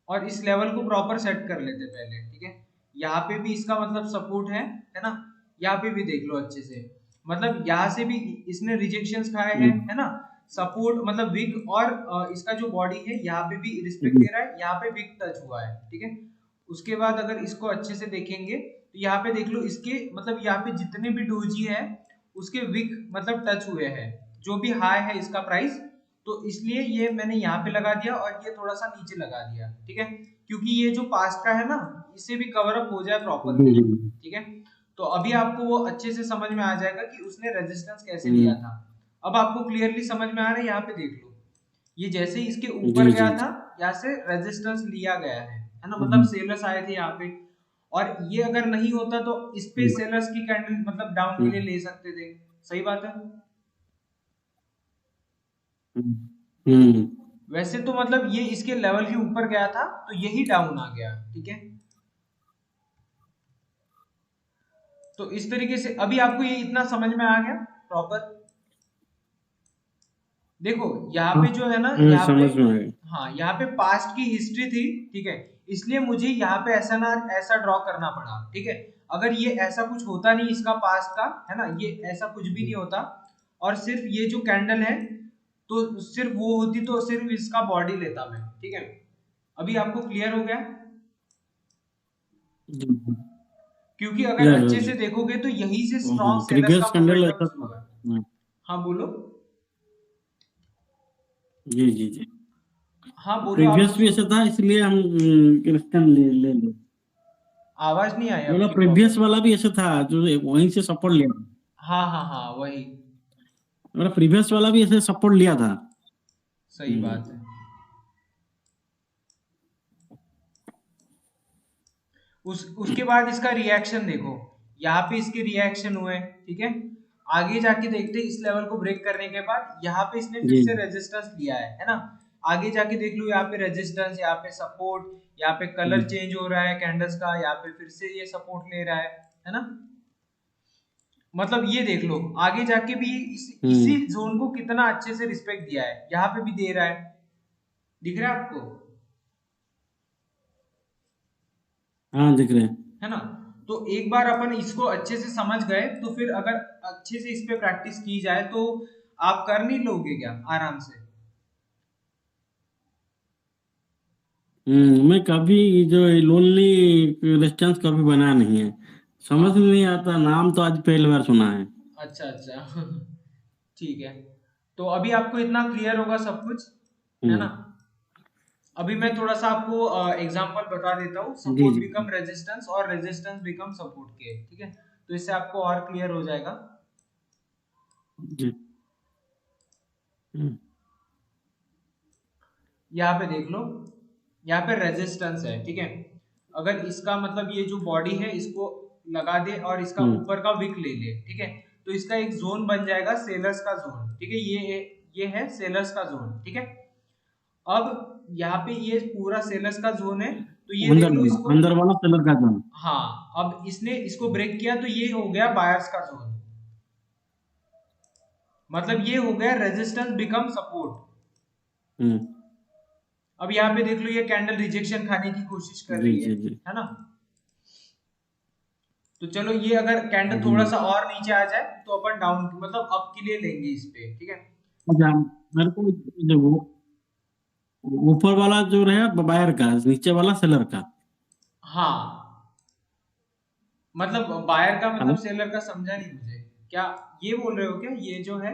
और इस लेवल को प्रॉपर सेट कर लेते पहले, ठीक है। यहाँ पे भी इसका मतलब सपोर्ट है ना। यहाँ पे भी देख लो अच्छे से, मतलब यहाँ से भी इसने रिजेक्शंस खाए हैं, हम्म, है ना। सपोर्ट मतलब विग, और इसका जो बॉडी है यहाँ पे भी रिस्पेक्ट हम्म, दे रहा है, यहाँ पे विग टच हुआ है, ठीक है। उसके बाद अगर इसको अच्छे से देखेंगे तो यहाँ पे देख लो, इसके मतलब यहाँ पे जितने भी डोजी है उसके विग मतलब टच हुए हैं, जो भी हाई है इसका प्राइस। तो इसलिए ये मैंने यहाँ पे लगा दिया, और ये थोड़ा सा नीचे लगा दिया, ठीक है, क्योंकि ये जो पास्ट का है ना, इसे भी कवर अप हो जाए प्रॉपरली, जी, जी, ठीक है। तो अभी आपको वो अच्छे से समझ में आ जाएगा कि उसने रेजिस्टेंस कैसे लिया हम्म, था। अब आपको क्लियरली समझ में आ रहा है, यहाँ पे देख लो, ये जैसे ही इसके ऊपर जी, गया जी, था, यहाँ से रेजिस्टेंस लिया गया है ना, मतलब हम्म, सेलर्स आए थे यहाँ पे, और ये अगर नहीं होता तो इस पे हम्म, सेलर्स की कैंडल मतलब डाउन के लिए हम्म, ले सकते थे, सही बात है। हम्म, हम्म, वैसे तो मतलब ये इसके लेवल के ऊपर गया था तो यही डाउन आ गया, ठीक है। तो इस तरीके से अभी आपको ये इतना समझ में आ गया प्रॉपर। देखो यहाँ हाँ, पे जो है ना, यहाँ पे, समझ में आ गया। हाँ, यहाँ पे पास्ट की हिस्ट्री थी, ठीक है। इसलिए मुझे यहाँ पे ऐसा ना ऐसा ड्रॉ करना पड़ा, ठीक है। अगर ये ऐसा कुछ होता नहीं इसका पास्ट का, है ना, ये ऐसा कुछ भी नहीं होता, और सिर्फ ये जो कैंडल है, तो सिर्फ वो होती तो सिर्फ इसका बॉडी लेता मैं, ठीक है। अभी आपको क्लियर हो गया, जी, क्योंकि अगर क्लियर है अच्छे जी। से देखोगे तो यही से हाँ, स्ट्रॉन्ग सेलर्स प्रीवियस का कैंडल मोमेंटम ऐसा शुरू था। हुआ। हाँ, हाँ बोलो। जी, जी, जी। हाँ बोलो, आप प्रीवियस कुछ, भी ऐसा था, इसलिए हम क्रिस्टन ले ले। आवाज नहीं आई बोला आपकी प्रीवियस प्रॉपर। वाला भी ऐसा था, जो वहीं से सपोर्ट लिया। हाँ हाँ हाँ, वही, बोला प्रीवियस वाला भी ऐसे सपोर्ट लिया था। सही हम्म, बात है। उसके बाद इसका रिएक्शन देखो, यहाँ पे इसके रिएक्शन हुए, ठीक है। आगे जाके देखते हैं, इस लेवल को ब्रेक करने के बाद यहाँ पे इसने फिर जी, से रेजिस्टेंस लिया है ना। आगे जाके देख लो, यहाँ पे रेजिस्टेंस, यहाँ पे सपोर्ट, यहाँ पे कलर हम्म, चेंज हो रहा है कैंडल्स का, यहाँ पे फिर से ये सपोर्ट ले रहा है ना। मतलब ये देख लो, आगे जाके भी इसी हम्म, जोन को कितना अच्छे से रिस्पेक्ट दिया है, यहाँ पे भी दे रहा है, दिख रहा है आपको, हाँ, दिख रहे हैं। है ना। तो एक बार अपन इसको अच्छे से समझ गए, तो फिर अगर अच्छे से इस पे प्रैक्टिस की जाए तो आप कर नहीं लोगे क्या आराम से? मैं कभी जो लोनली रेस्टोरेंट कभी बना नहीं है, समझ हाँ, नहीं आता, नाम तो आज पहली बार सुना है। अच्छा अच्छा। ठीक है, तो अभी आपको इतना क्लियर होगा सब कुछ, है ना? हम्म। अभी मैं थोड़ा सा आपको एग्जांपल बता देता हूँ, जी सपोर्ट जी बिकम रेजिस्टेंस और रेजिस्टेंस बिकम सपोर्ट के, ठीक है? तो इससे आपको और क्लियर हो जाएगा। जी। हम्म। यहाँ पे देख लो, यहाँ पे रेजिस्टेंस है, ठीक है? अगर इसका मतलब ये जो बॉडी है इसको लगा दे और इसका हम्म। ऊपर का विक ले ले, ठीक है? तो इसका एक जोन बन जाएगा सेलर्स का जोन, ठीक है? ये है सेलर्स का जोन, ठीक है? अब यहाँ पे ये पूरा सेलर्स का जोन है, तो ये देख लो इसको। अंदर वाला सेलर का दाम। हाँ, अब इसने इसको ब्रेक किया तो ये हो गया बायर्स का जोन, मतलब ये हो गया रेजिस्टेंस बिकम सपोर्ट। हम्म। अब यहाँ पे देख लो ये कैंडल रिजेक्शन खाने की कोशिश कर जी रही जी जी। है ना? तो चलो ये अगर कैंडल थोड़ा हम्म। सा और नीचे आ जाए तो अपन डाउन मतलब अप के लिए लेंगे इस पे, ठीक है? अच्छा, मेरे को देखो, ऊपर वाला जो रहे बायर का, नीचे वाला सेलर का। हाँ, मतलब बायर का मतलब हेलो। सेलर का समझा नहीं मुझे, क्या ये बोल रहे हो क्या ये जो है?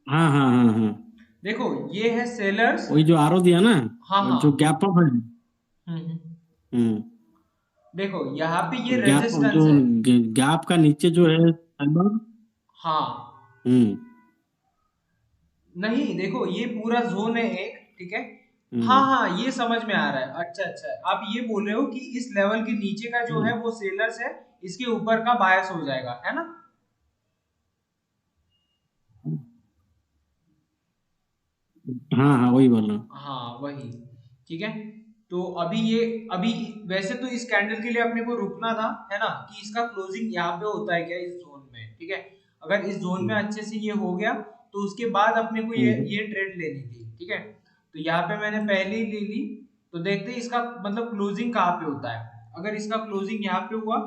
हाँ हाँ हाँ हाँ। देखो ये है सेलर्स। वही जो आरो दिया ना, हाँ वो जो हाँ। गैप अप है। हम्म। हम्म। देखो यहाँ पे ये गैप जो रेजिस्टेंस है। गैप का नीचे जो है फाइबर। हाँ, हम्म। नहीं देखो ये पूरा जोन है एक, ठीक है? हाँ हम्म। हाँ, ये समझ में आ रहा है, अच्छा अच्छा, आप ये बोल रहे हो कि इस लेवल के नीचे का जो है हम्म। वो सेलर्स है, इसके ऊपर का बायस हो जाएगा, है ना? हाँ हाँ, वही बोल रहा हूँ। हाँ वही, ठीक है? तो अभी ये, अभी वैसे तो इस कैंडल के लिए अपने को रुकना था, है ना? कि इसका क्लोजिंग यहाँ पे होता है क्या इस जोन में, ठीक है? अगर इस जोन में हम्म। अच्छे से ये हो गया तो उसके बाद अपने को हम्म। ये ट्रेड लेनी थी, ठीक है? तो यहाँ पे मैंने पहले ही ले ली। तो देखते हैं इसका मतलब क्लोजिंग कहाँ पे होता है। अगर इसका क्लोजिंग यहाँ पे हुआ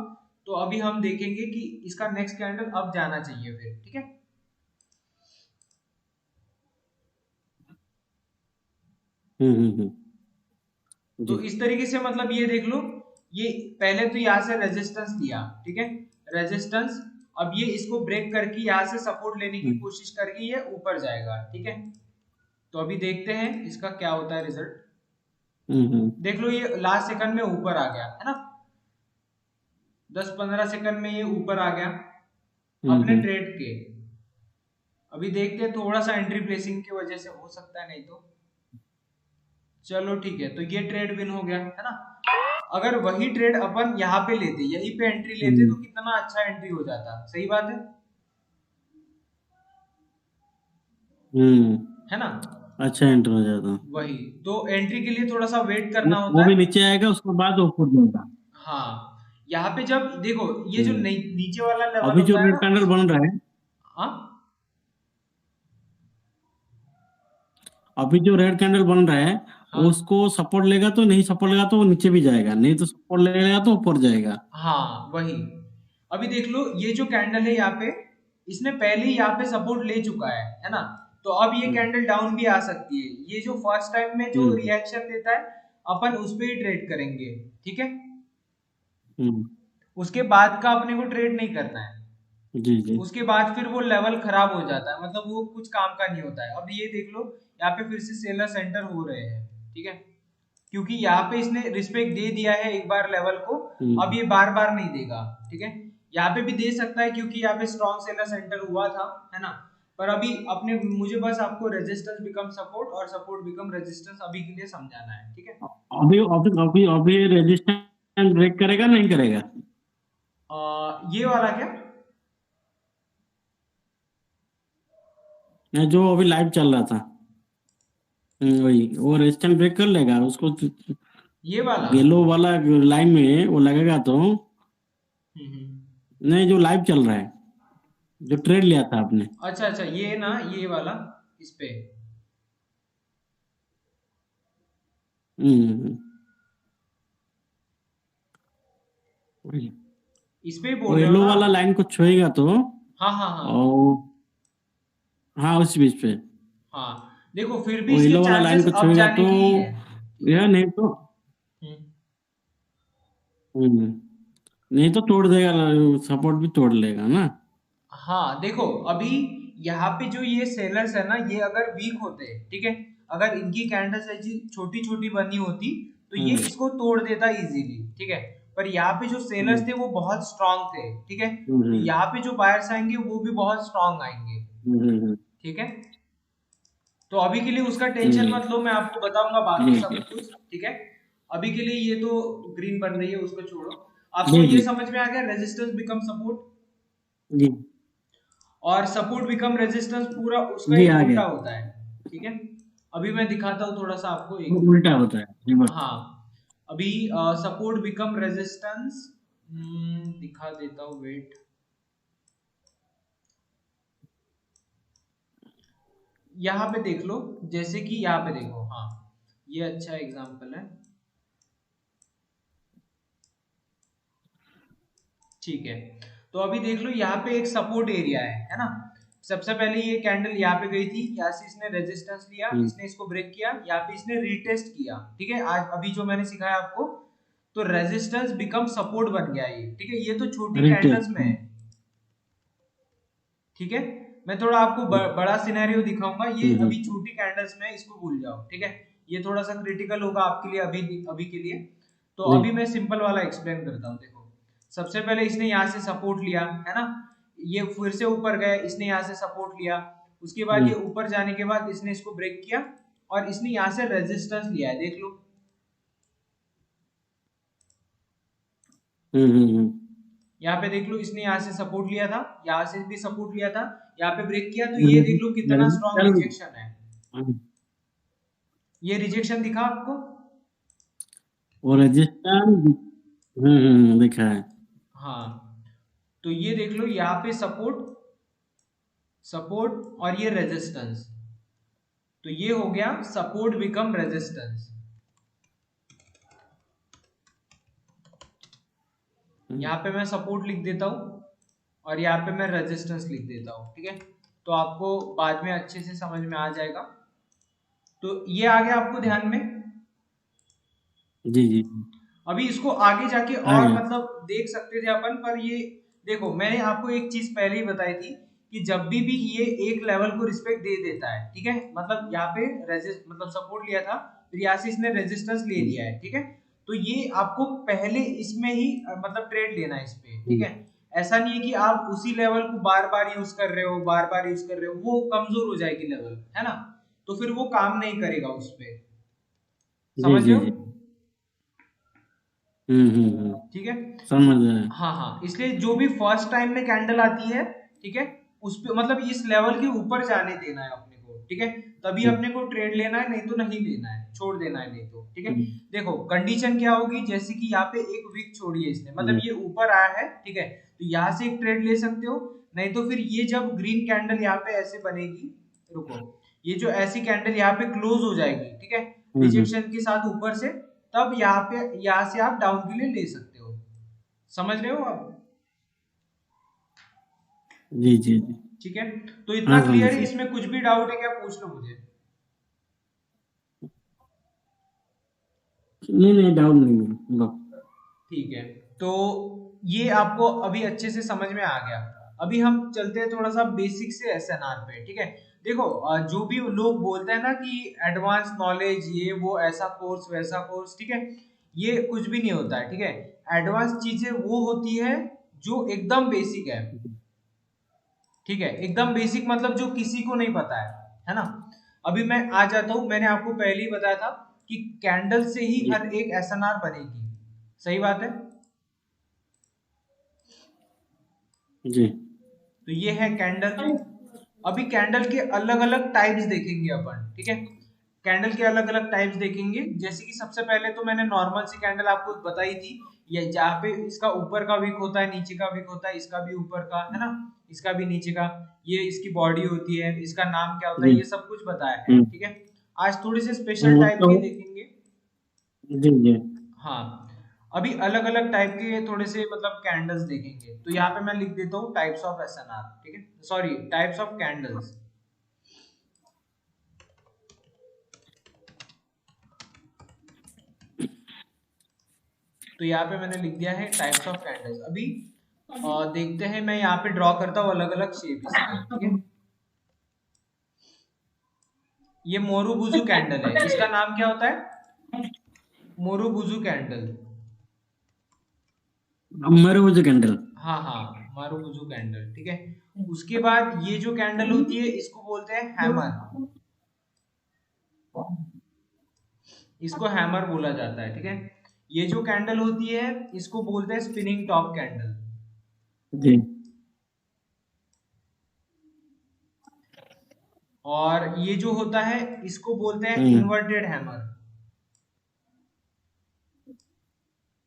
तो अभी हम देखेंगे कि इसका नेक्स्ट कैंडल अब जाना चाहिए फिर, ठीक है? तो जी। इस तरीके से मतलब ये देख लो, ये पहले तो यहाँ से रेजिस्टेंस लिया, ठीक है? रेजिस्टेंस, अब ये इसको ब्रेक करके यहाँ से सपोर्ट लेने की हम्म। कोशिश करके ये ऊपर जाएगा, ठीक है? तो अभी देखते हैं इसका क्या होता है रिजल्ट। हम्म। देख लो ये लास्ट सेकंड में ऊपर आ गया, है ना? 10-15 सेकंड में ये ऊपर आ गया अपने हम्म। ट्रेड के। अभी देखते हैं, थोड़ा सा एंट्री प्लेसिंग की वजह से हो सकता है, नहीं तो चलो ठीक है, तो ये ट्रेड विन हो गया, है ना? अगर वही ट्रेड अपन यहाँ पे लेते, यहीं पे एंट्री लेते तो हम्म। कितना अच्छा एंट्री हो जाता, सही बात हम्म। है ना? अच्छा एंटर हो जाता। वही, तो एंट्री के लिए थोड़ा सा वेट करना वो होता भी है। नीचे आएगा, उसके बाद ऊपर जाएगा। हाँ, यहाँ पे जब देखो ये जो हम्म। नीचे वाला लेवल अभी जो होता है रेड ना कैंडल उस, बन रहा है, हाँ अभी जो रेड कैंडल बन रहा है, हाँ उसको सपोर्ट लेगा तो नहीं, सपोर्ट लेगा तो वो नीचे भी जाएगा, नहीं तो सपोर्ट लेगा तो ऊपर जाएगा। हाँ वही। अभी देख लो ये जो कैंडल है यहाँ पे, इसने पहले ही यहाँ पे सपोर्ट ले चुका है ना? तो अब ये हम्म। कैंडल डाउन भी आ सकती है, ये जो फर्स्ट टाइम में जो हम्म। रिएक्शन देता है अपन उस पे ही ट्रेड करेंगे, ठीक है? हम्म। उसके बाद का अपने को ट्रेड नहीं करना है। जी जी। उसके बाद फिर वो लेवल खराब हो जाता है, मतलब वो कुछ काम का नहीं होता है। अब ये देख लो यहाँ पे फिर से सेलर सेंटर हो रहे हैं, ठीक है? क्योंकि यहाँ पे इसने रिस्पेक्ट दे दिया है एक बार लेवल को, अब हम्म। ये बार बार नहीं देगा, ठीक है? यहाँ पे भी दे सकता है क्योंकि यहाँ पे स्ट्रॉन्ग सेलर सेंटर हुआ था, है ना? पर अभी अपने मुझे बस आपको रेजिस्टेंस बिकम सपोर्ट और सपोर्ट बिकम रेजिस्टेंस अभी के लिए समझाना है, ठीक है? अभी अभी अभी अभी रेजिस्टेंस ब्रेक करेगा नहीं करेगा? ये वाला क्या? जो अभी लाइव चल रहा था, वही वो रेजिस्टेंस ब्रेक कर लेगा उसको। ये वाला? येलो वाला लाइन में वो लगेगा तो। हम्म। नहीं, जो लाइव चल रहा है, जो ट्रेड लिया था आपने। अच्छा अच्छा, ये ना ये वाला, इस पे? हम्म। वही। इस पे ही वो बोल रहे हो येलो ना वाला आप? लाइन को छुएगा तो हाँ हाँ हाँ और हाँ उस बीच पे हाँ, देखो फिर भी वो इसके येलो वाला लाइन चांसेस को अप छुएगा जाने तो के ही है। ठीक है। यह नहीं तो हम्म। हम्म, नहीं तो तोड़ देगा, सपोर्ट भी तोड़ लेगा ना। हाँ देखो, अभी यहाँ पे जो ये सेलर्स है ना, ये अगर वीक होते, ठीक है, अगर इनकी कैंडल्स ऐसी छोटी छोटी बनी होती तो ये हम्म इसको तोड़ देता इजीली, ठीक है। पर यहाँ पे जो सेलर्स हम्म थे वो बहुत स्ट्रांग थे, ठीक है, तो हम्म यहाँ पे जो बायर्स आएंगे वो भी बहुत स्ट्रांग आएंगे, हम्म, ठीक है। तो अभी के लिए उसका टेंशन जी मत लो, मैं आपको बताऊंगा बाकी जी सब जी कुछ, ठीक है। अभी के लिए ये तो ग्रीन बन रही है, उसको छोड़ो। आपको जी ये जी समझ में आ गया, रेजिस्टेंस बिकम सपोर्ट, जी और सपोर्ट बिकम रेजिस्टेंस पूरा उसका जी एक आ गया। उल्टा होता है, ठीक है। अभी मैं दिखाता हूँ थोड़ा सा आपको वो एक उल्टा मिनट। होता है रिवर्स। हाँ, अभी सपोर्ट बिकम रेजिस्टेंस दिखा देता हूँ, वेट। यहाँ पे देख लो, जैसे कि यहाँ पे देखो, हाँ, ये अच्छा एग्जांपल है, ठीक है। तो अभी देख लो, यहाँ पे एक सपोर्ट एरिया है ना। सबसे पहले ये कैंडल यहाँ पे गई थी, यहाँ से इसने रेजिस्टेंस लिया, हम्म, इसने इसको ब्रेक किया, यहाँ पे इसने रीटेस्ट किया, ठीक है। आज अभी जो मैंने सिखाया आपको, तो रेजिस्टेंस बिकम सपोर्ट बन गया ये, ठीक है। ये तो छोटी कैंडल्स रिटेस्ट। में है, ठीक है। मैं थोड़ा आपको बड़ा सिनेरियो दिखाऊंगा, ये अभी हम्म छोटी कैंडल्स में है, इसको भूल जाओ, ठीक है। ये थोड़ा सा क्रिटिकल होगा आपके लिए अभी, अभी के लिए। तो जी अभी मैं सिंपल वाला एक्सप्लेन करता हूँ, देखो। सबसे पहले इसने यहाँ से सपोर्ट लिया है ना, ये फिर से ऊपर गए, इसने यहाँ से सपोर्ट लिया, उसके बाद हम्म ये ऊपर जाने के बाद इसने इसको ब्रेक किया, और इसने यहाँ से रेजिस्टेंस लिया है, देख लो। हम्म। यहाँ पे देख लो, इसने यहाँ से सपोर्ट लिया था, यहाँ से भी सपोर्ट लिया था, यहाँ पे ब्रेक किया, तो ये देख लो कितना स्ट्रॉन्ग चल रिजेक्शन है। ये रिजेक्शन दिखा आपको? और रजिस्टर दिखा है। हाँ, तो ये देख लो, यहाँ पे सपोर्ट, सपोर्ट, और ये रेजिस्टेंस, तो ये हो गया सपोर्ट बिकम रेजिस्टेंस। हम्म, यहाँ पे मैं सपोर्ट लिख देता हूँ, और यहाँ पे मैं रेजिस्टेंस लिख देता हूँ, ठीक है। तो आपको बाद में अच्छे से समझ में आ जाएगा। तो ये आ गया आपको ध्यान में। जी जी अभी इसको आगे जाके आ और गया। मतलब देख सकते थे अपन, पर ये देखो, मैंने आपको एक चीज पहले ही बताई थी कि जब भी ये एक लेवल को रिस्पेक्ट दे देता है, ठीक है, मतलब यहाँ पे रेजिस्ट मतलब सपोर्ट लिया था, फिर यहाँ से इसने रेजिस्टेंस ले लिया है, ठीक है। तो ये आपको पहले इसमें ही मतलब ट्रेड लेना है इस पे, ठीक हम्म, है। ऐसा नहीं है कि आप उसी लेवल को बार बार यूज कर रहे हो, बार बार यूज कर रहे हो, वो कमजोर हो जाएगी लेवल, है ना। तो फिर वो काम नहीं करेगा उस पे, जी समझ रहे जी हो? जी ठीक है। तो समझ आया। हाँ हाँ, इसलिए जो भी फर्स्ट टाइम में कैंडल आती है, ठीक है, उस पे मतलब इस लेवल के ऊपर जाने देना है अपने को, ठीक है। तभी हम्म, अपने को ट्रेड लेना है, नहीं तो नहीं लेना है, छोड़ देना है, नहीं तो, ठीक है। हम्म, देखो कंडीशन क्या होगी, जैसे कि यहाँ पे एक विक छोड़ी है इसने, मतलब हम्म, ये ऊपर आया है, ठीक है, तो यहाँ से एक ट्रेड ले सकते हो। नहीं तो फिर ये जब ग्रीन कैंडल यहाँ पे ऐसे बनेगी, रुको, ये जो ऐसी कैंडल यहाँ पे क्लोज हो जाएगी, ठीक है, हम्म, रिजेक्शन के साथ ऊपर से, तब यहाँ पे, यहाँ से आप डाउन के लिए ले सकते हो। समझ रहे हो आप? जी जी जी ठीक है। तो इतना हाँ क्लियर समझ है, गया। इसमें कुछ भी डाउट है क्या, पूछ लो मुझे। नहीं नहीं डाउट नहीं है लो। ठीक है। तो ये आपको अभी अच्छे से समझ में आ गया। अभी हम चलते हैं थोड़ा सा बेसिक से एसएनआर पे, ठीक है। देखो जो भी लोग बोलते हैं ना कि एडवांस नॉलेज, ये वो, ऐसा कोर्स वैसा कोर्स, ठीक है, ये कुछ भी नहीं होता है, ठीक है। एडवांस चीजें वो होती है जो एकदम बेसिक है, ठीक है, एकदम बेसिक मतलब जो किसी को नहीं पता है ना। अभी मैं आ जाता हूं, मैंने आपको पहले ही बताया था कि कैंडल से ही जी हर एक एसएनआर बनेगी, सही बात है। जी तो ये है कैंडल। अभी कैंडल के अलग अलग टाइप्स देखेंगे अपन, ठीक है। कैंडल के अलग अलग टाइप्स देखेंगे, जैसे कि सबसे पहले तो मैंने नॉर्मल सी कैंडल आपको बताई थी, ये जहाँ पे इसका ऊपर का विक होता है, नीचे का विक होता है, इसका भी ऊपर का है ना, इसका भी नीचे का, ये इसकी बॉडी होती है, इसका नाम क्या होता जी है, ये सब कुछ बताया है, हम्म, ठीक है। आज थोड़े से स्पेशल टाइप तो के देखेंगे। जी जी हाँ, अभी अलग अलग टाइप के थोड़े से मतलब कैंडल्स देखेंगे, तो यहाँ पे मैं लिख देता हूँ टाइप्स ऑफ एसएनआर, ठीक है, सॉरी टाइप्स ऑफ कैंडल्स। तो यहाँ पे मैंने लिख दिया है टाइप्स ऑफ कैंडल्स। अभी देखते हैं, मैं यहाँ पे ड्रॉ करता हूँ अलग अलग शेप इसके, ठीक है। ये मोरूबुजू कैंडल है, इसका नाम क्या होता है? मोरूबुजू कैंडल। मरुभुज कैंडल। हाँ हाँ, मारूबुजू कैंडल, ठीक है। उसके बाद ये जो कैंडल होती है इसको बोलते हैं हैमर, इसको हैमर बोला जाता है, ठीक है। ये जो कैंडल होती है इसको बोलते हैं स्पिनिंग टॉप कैंडल। जी। और ये जो होता है इसको बोलते हैं हम्म। Inverted hammer.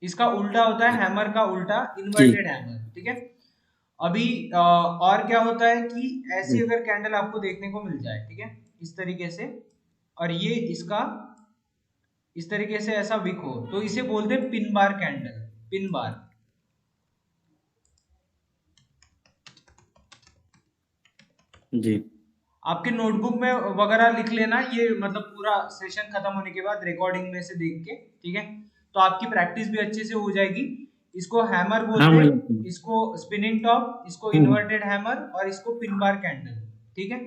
इसका उल्टा होता है हैमर का उल्टा, जी। इन्वर्टेड हैमर, ठीक है। अभी और क्या होता है कि ऐसी जी। अगर कैंडल आपको देखने को मिल जाए, ठीक है, इस तरीके से, और ये इसका इस तरीके से ऐसा विक हो, तो इसे बोलते हैं pin bar candle, pin bar. जी। आपके नोटबुक में वगैरह लिख लेना ये, मतलब पूरा सेशन खत्म होने के बाद रिकॉर्डिंग में से देख के, ठीक है, तो आपकी प्रैक्टिस भी अच्छे से हो जाएगी। इसको हैमर हाँ बोलते हैं, भाई। इसको स्पिनिंग टॉप, इसको हम्म। इन्वर्टेड हैमर, और इसको पिन बार कैंडल, ठीक है।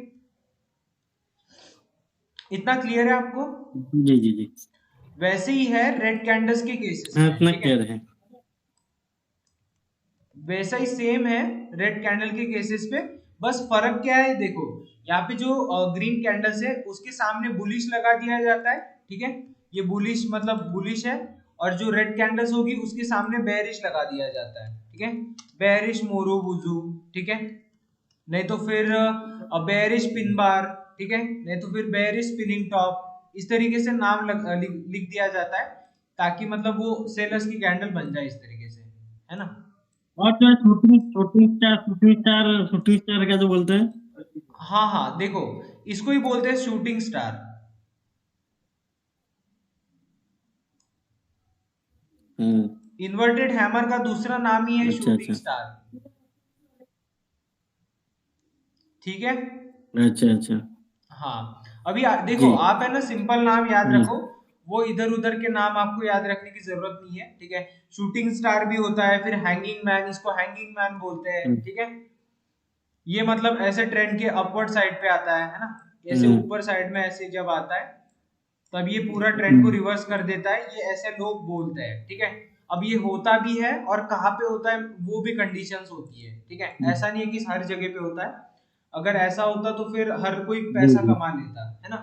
इतना क्लियर है आपको? जी जी जी। वैसे ही है रेड कैंडल्स के केसेस हाँ, में, इतना ठीक है। क्लियर है। वैसा ही सेम है रेड कैंडल के केसेस पे, बस फर्क क्या है देखो, यहाँ पे जो ग्रीन कैंडल्स है उसके सामने बुलिश लगा दिया जाता है, ठीक है, ये बुलिश मतलब बुलिश है। और जो रेड कैंडल्स होगी उसके सामने बेरिश लगा दिया जाता है, ठीक है, बेरिश मोरोबुजू, ठीक है, नहीं तो फिर बेरिश पिन बार, ठीक है, नहीं तो फिर बेरिश स्पिनिंग टॉप, इस तरीके से नाम लिख दिया जाता है, ताकि मतलब वो सेलर्स की कैंडल बन जाए इस तरीके से, है ना। और जो शूटिंग शूटिंग स्टार क्या जो बोलते हैं। हाँ हाँ, देखो, इसको ही बोलते हैं शूटिंग स्टार। हम्म। इन्वर्टेड हैमर का दूसरा नाम ही है अच्छा शूटिंग अच्छा। स्टार, ठीक है। अच्छा अच्छा। हाँ, अभी देखो, जी। आप है ना सिंपल नाम याद हम्म। रखो, वो इधर उधर के नाम आपको याद रखने की जरूरत नहीं है, ठीक है। शूटिंग स्टार भी होता है, फिर हैंगिंग मैन, इसको हैंगिंग मैन बोलते हैं, हम्म। ठीक है। ये मतलब ऐसे ट्रेंड के अपवर्ड साइड पे आता है ना, ऐसे हम्म। ऊपर साइड में ऐसे जब आता है तब ये पूरा ट्रेंड को हम्म। रिवर्स कर देता है, ये ऐसे लोग बोलते हैं, ठीक है। अब ये होता भी है, और कहाँ पे होता है वो भी कंडीशंस होती है, ठीक है, ऐसा नहीं है कि हर जगह पे होता है। अगर ऐसा होता तो फिर हर कोई जी पैसा जी। कमा लेता है ना,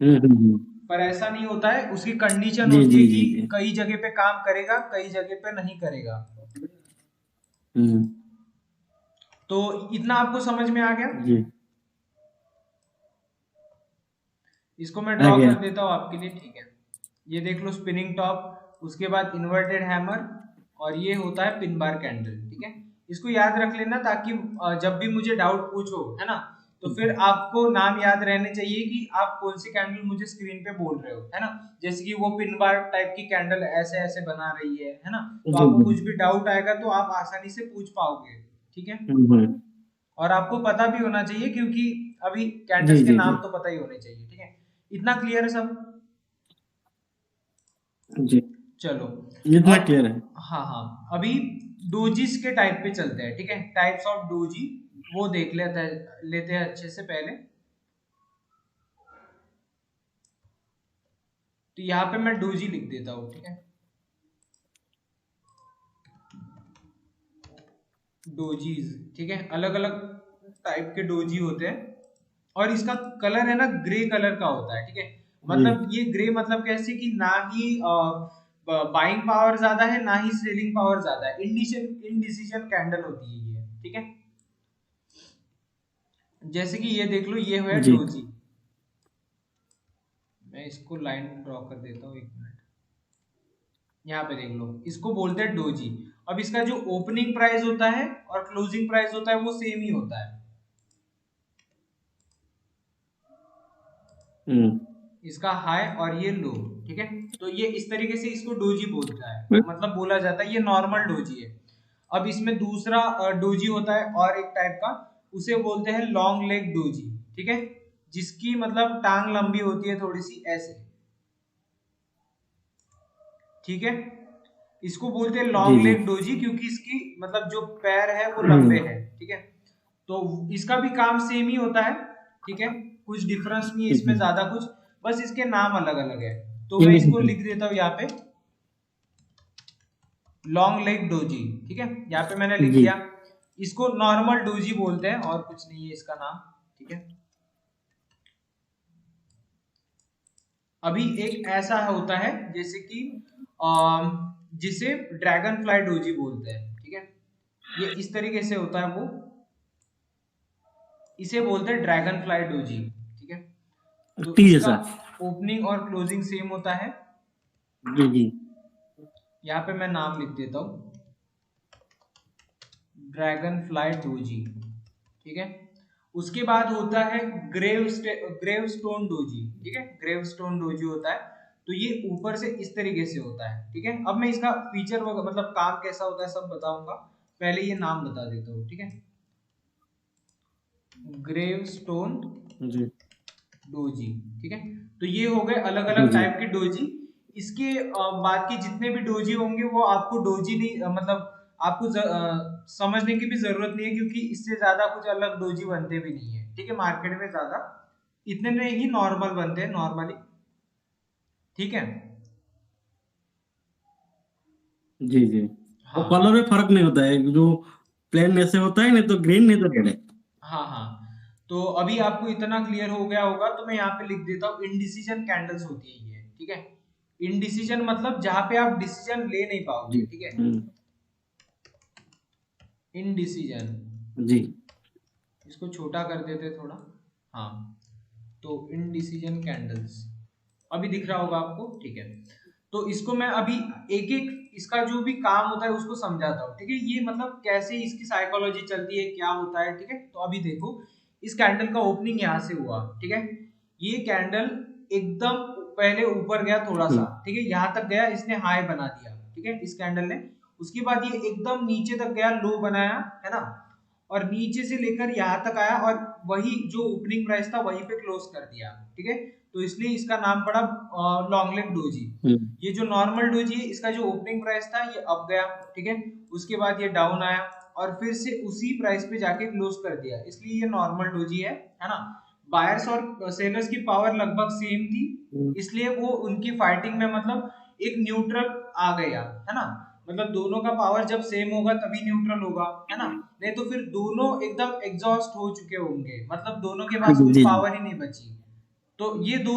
हम्म। पर ऐसा नहीं होता है, उसकी कंडीशन जी होती है जी कि जी जी। कई जगह पे काम करेगा, कई जगह पे नहीं करेगा। हम्म। तो इतना आपको समझ में आ गया? जी। इसको मैं आ ड्रॉ गया। कर देता हूँ आपके लिए, ठीक है। ये देख लो स्पिनिंग टॉप, उसके बाद इन्वर्टेड हैमर, और ये होता है पिन बार कैंडल, ठीक है। इसको याद रख लेना, ताकि जब भी मुझे डाउट पूछो, है ना, तो फिर आपको नाम याद रहने चाहिए कि आप कौन सी कैंडल मुझे स्क्रीन पे बोल रहे हो, है ना। जैसे कि वो पिन बार टाइप की कैंडल ऐसे ऐसे बना रही है ना, तो जी आपको जी। कुछ भी डाउट आएगा तो आप आसानी से पूछ पाओगे, ठीक है। हम्म। और आपको पता भी होना चाहिए, क्योंकि अभी कैंडल्स जी के जी जी। नाम तो पता ही होने चाहिए, ठीक है। इतना क्लियर है सब? जी। चलो, इतना अब क्लियर है। हाँ हाँ, अभी डोजीज के टाइप पे चलते हैं, ठीक है, टाइप्स ऑफ डोजी, वो देख लेते हैं अच्छे से पहले। तो यहाँ पे मैं डोजी लिख देता हूँ, ठीक है, डोजीज, ठीक है, अलग अलग टाइप के डोजी होते हैं। और इसका कलर है ना ग्रे कलर का होता है, ठीक है। जी। मतलब ये ग्रे मतलब कैसे कि ना ही बाइंग पावर ज्यादा है, ना ही सेलिंग पावर ज्यादा है, इनडिसीजन कैंडल होती है ये, ठीक है। जैसे कि ये देख लो, ये है जी। डोजी। मैं इसको लाइन ड्रॉ कर देता हूँ, एक मिनट। यहाँ पे देख लो, इसको बोलते हैं डोजी। अब इसका जो ओपनिंग प्राइस होता है और क्लोजिंग प्राइस होता है वो सेम ही होता है। हम्म। इसका हाई और ये लो, ठीक है। तो ये इस तरीके से इसको डोजी बोलता है, मतलब बोला जाता है, ये नॉर्मल डोजी है। अब इसमें दूसरा डोजी होता है और एक टाइप का, उसे बोलते हैं लॉन्ग लेग डोजी, ठीक है, जिसकी मतलब टांग लंबी होती है थोड़ी सी ऐसे, ठीक है। इसको बोलते हैं जी लॉन्ग जी। लेग डोजी क्योंकि इसकी मतलब जो पैर है वो लंबे हैं, ठीक है। तो इसका भी काम सेम ही होता है, ठीक है, कुछ डिफरेंस नहीं है जी इसमें जी। ज्यादा कुछ, बस इसके नाम अलग अलग है। तो मैं इसको इंडिविजुअल। लिख देता हूँ यहाँ पे लॉन्ग लेग डोजी, ठीक है, यहाँ पे मैंने लिख जी दिया। इसको नॉर्मल डोजी बोलते हैं और कुछ नहीं है इसका नाम, ठीक है। अभी एक ऐसा होता है जैसे कि जिसे ड्रैगन फ्लाई डोजी बोलते हैं, ठीक है, ये इस तरीके से होता है वो, इसे बोलते हैं ड्रैगन फ्लाई डोजी, ठीक है। तो टी इसका जैसा। ओपनिंग और क्लोजिंग सेम होता है। जी जी। यहाँ पे मैं नाम लिख देता हूँ ड्रैगन फ्लाई डोजी, ठीक है। उसके बाद होता है ग्रेव स्टोन डोजी, ठीक है, ग्रेव स्टोन डोजी होता है। तो ये ऊपर से इस तरीके से होता है, ठीक है। अब मैं इसका फीचर मतलब काम कैसा होता है सब बताऊंगा, पहले ये नाम बता देता हूँ, ठीक है, ग्रेव स्टोन जी डोजी, ठीक है। तो ये हो गए अलग जी अलग जी। टाइप के डोजी। इसके बाद के जितने भी डोजी होंगे वो आपको डोजी नहीं मतलब आपको समझने की भी जरूरत नहीं है क्योंकि इससे ज्यादा कुछ अलग डोजी बनते भी नहीं है, ठीक है, मार्केट में ज्यादा इतने में ही नॉर्मल बनते हैं नॉर्मली, ठीक है। जी जी। वो कलर हाँ में फर्क नहीं होता है, जो प्लेन ऐसे होता है, नहीं तो ग्रीन नहीं तो रेड है। हाँ हाँ। तो अभी आपको इतना क्लियर हो गया होगा तो मैं यहाँ पे लिख देता हूँ इनडिसीजन कैंडल्स होती है ये, ठीक है। इनडिसीजन मतलब जहां पे आप डिसीजन ले नहीं जी। पाओगे, ठीक है, हम्म। इनडिसीजन। जी इसको छोटा कर देते थोड़ा, हाँ। तो इनडिसीजन कैंडल्स अभी दिख रहा होगा आपको, ठीक है। तो इसको मैं अभी एक एक इसका जो भी काम होता है उसको समझाता हूँ, ठीक है, ये मतलब कैसे इसकी साइकोलॉजी चलती है क्या होता है, ठीक है। तो अभी देखो इस कैंडल का ओपनिंग यहाँ से हुआ, ठीक है, ये कैंडल एकदम पहले ऊपर गया थोड़ा सा, हम्म। ठीक है, यहाँ तक गया, इसने हाई बना दिया, ठीक है, इस कैंडल ने। उसके बाद ये एकदम नीचे तक गया, लो बनाया, है ना, और नीचे से लेकर यहाँ तक आया और वही जो ओपनिंग प्राइस था वहीं पे क्लोज कर दिया, ठीक है। तो इसलिए इसका नाम पड़ा लॉन्ग लेग डोजी। हम्म। ये जो नॉर्मल डोजी है इसका जो ओपनिंग प्राइस था ये अप गया, ठीक है, उसके बाद ये डाउन आया और फिर से उसी प्राइस पे जाके क्लोज कर दिया, इसलिए ये नॉर्मल डोजी है ना। बायर्स और सेलर्स की पावर लगभग सेम थी, हम्म। इसलिए वो उनकी फाइटिंग में मतलब एक न्यूट्रल आ गया, है ना। मतलब दोनों का पावर जब सेम होगा तभी न्यूट्रल होगा, है ना, नहीं तो फिर दोनों एकदम एग्जॉस्ट हो चुके होंगे, मतलब दोनों के पास जी कुछ जी पावर ही नहीं बची। तो ये दो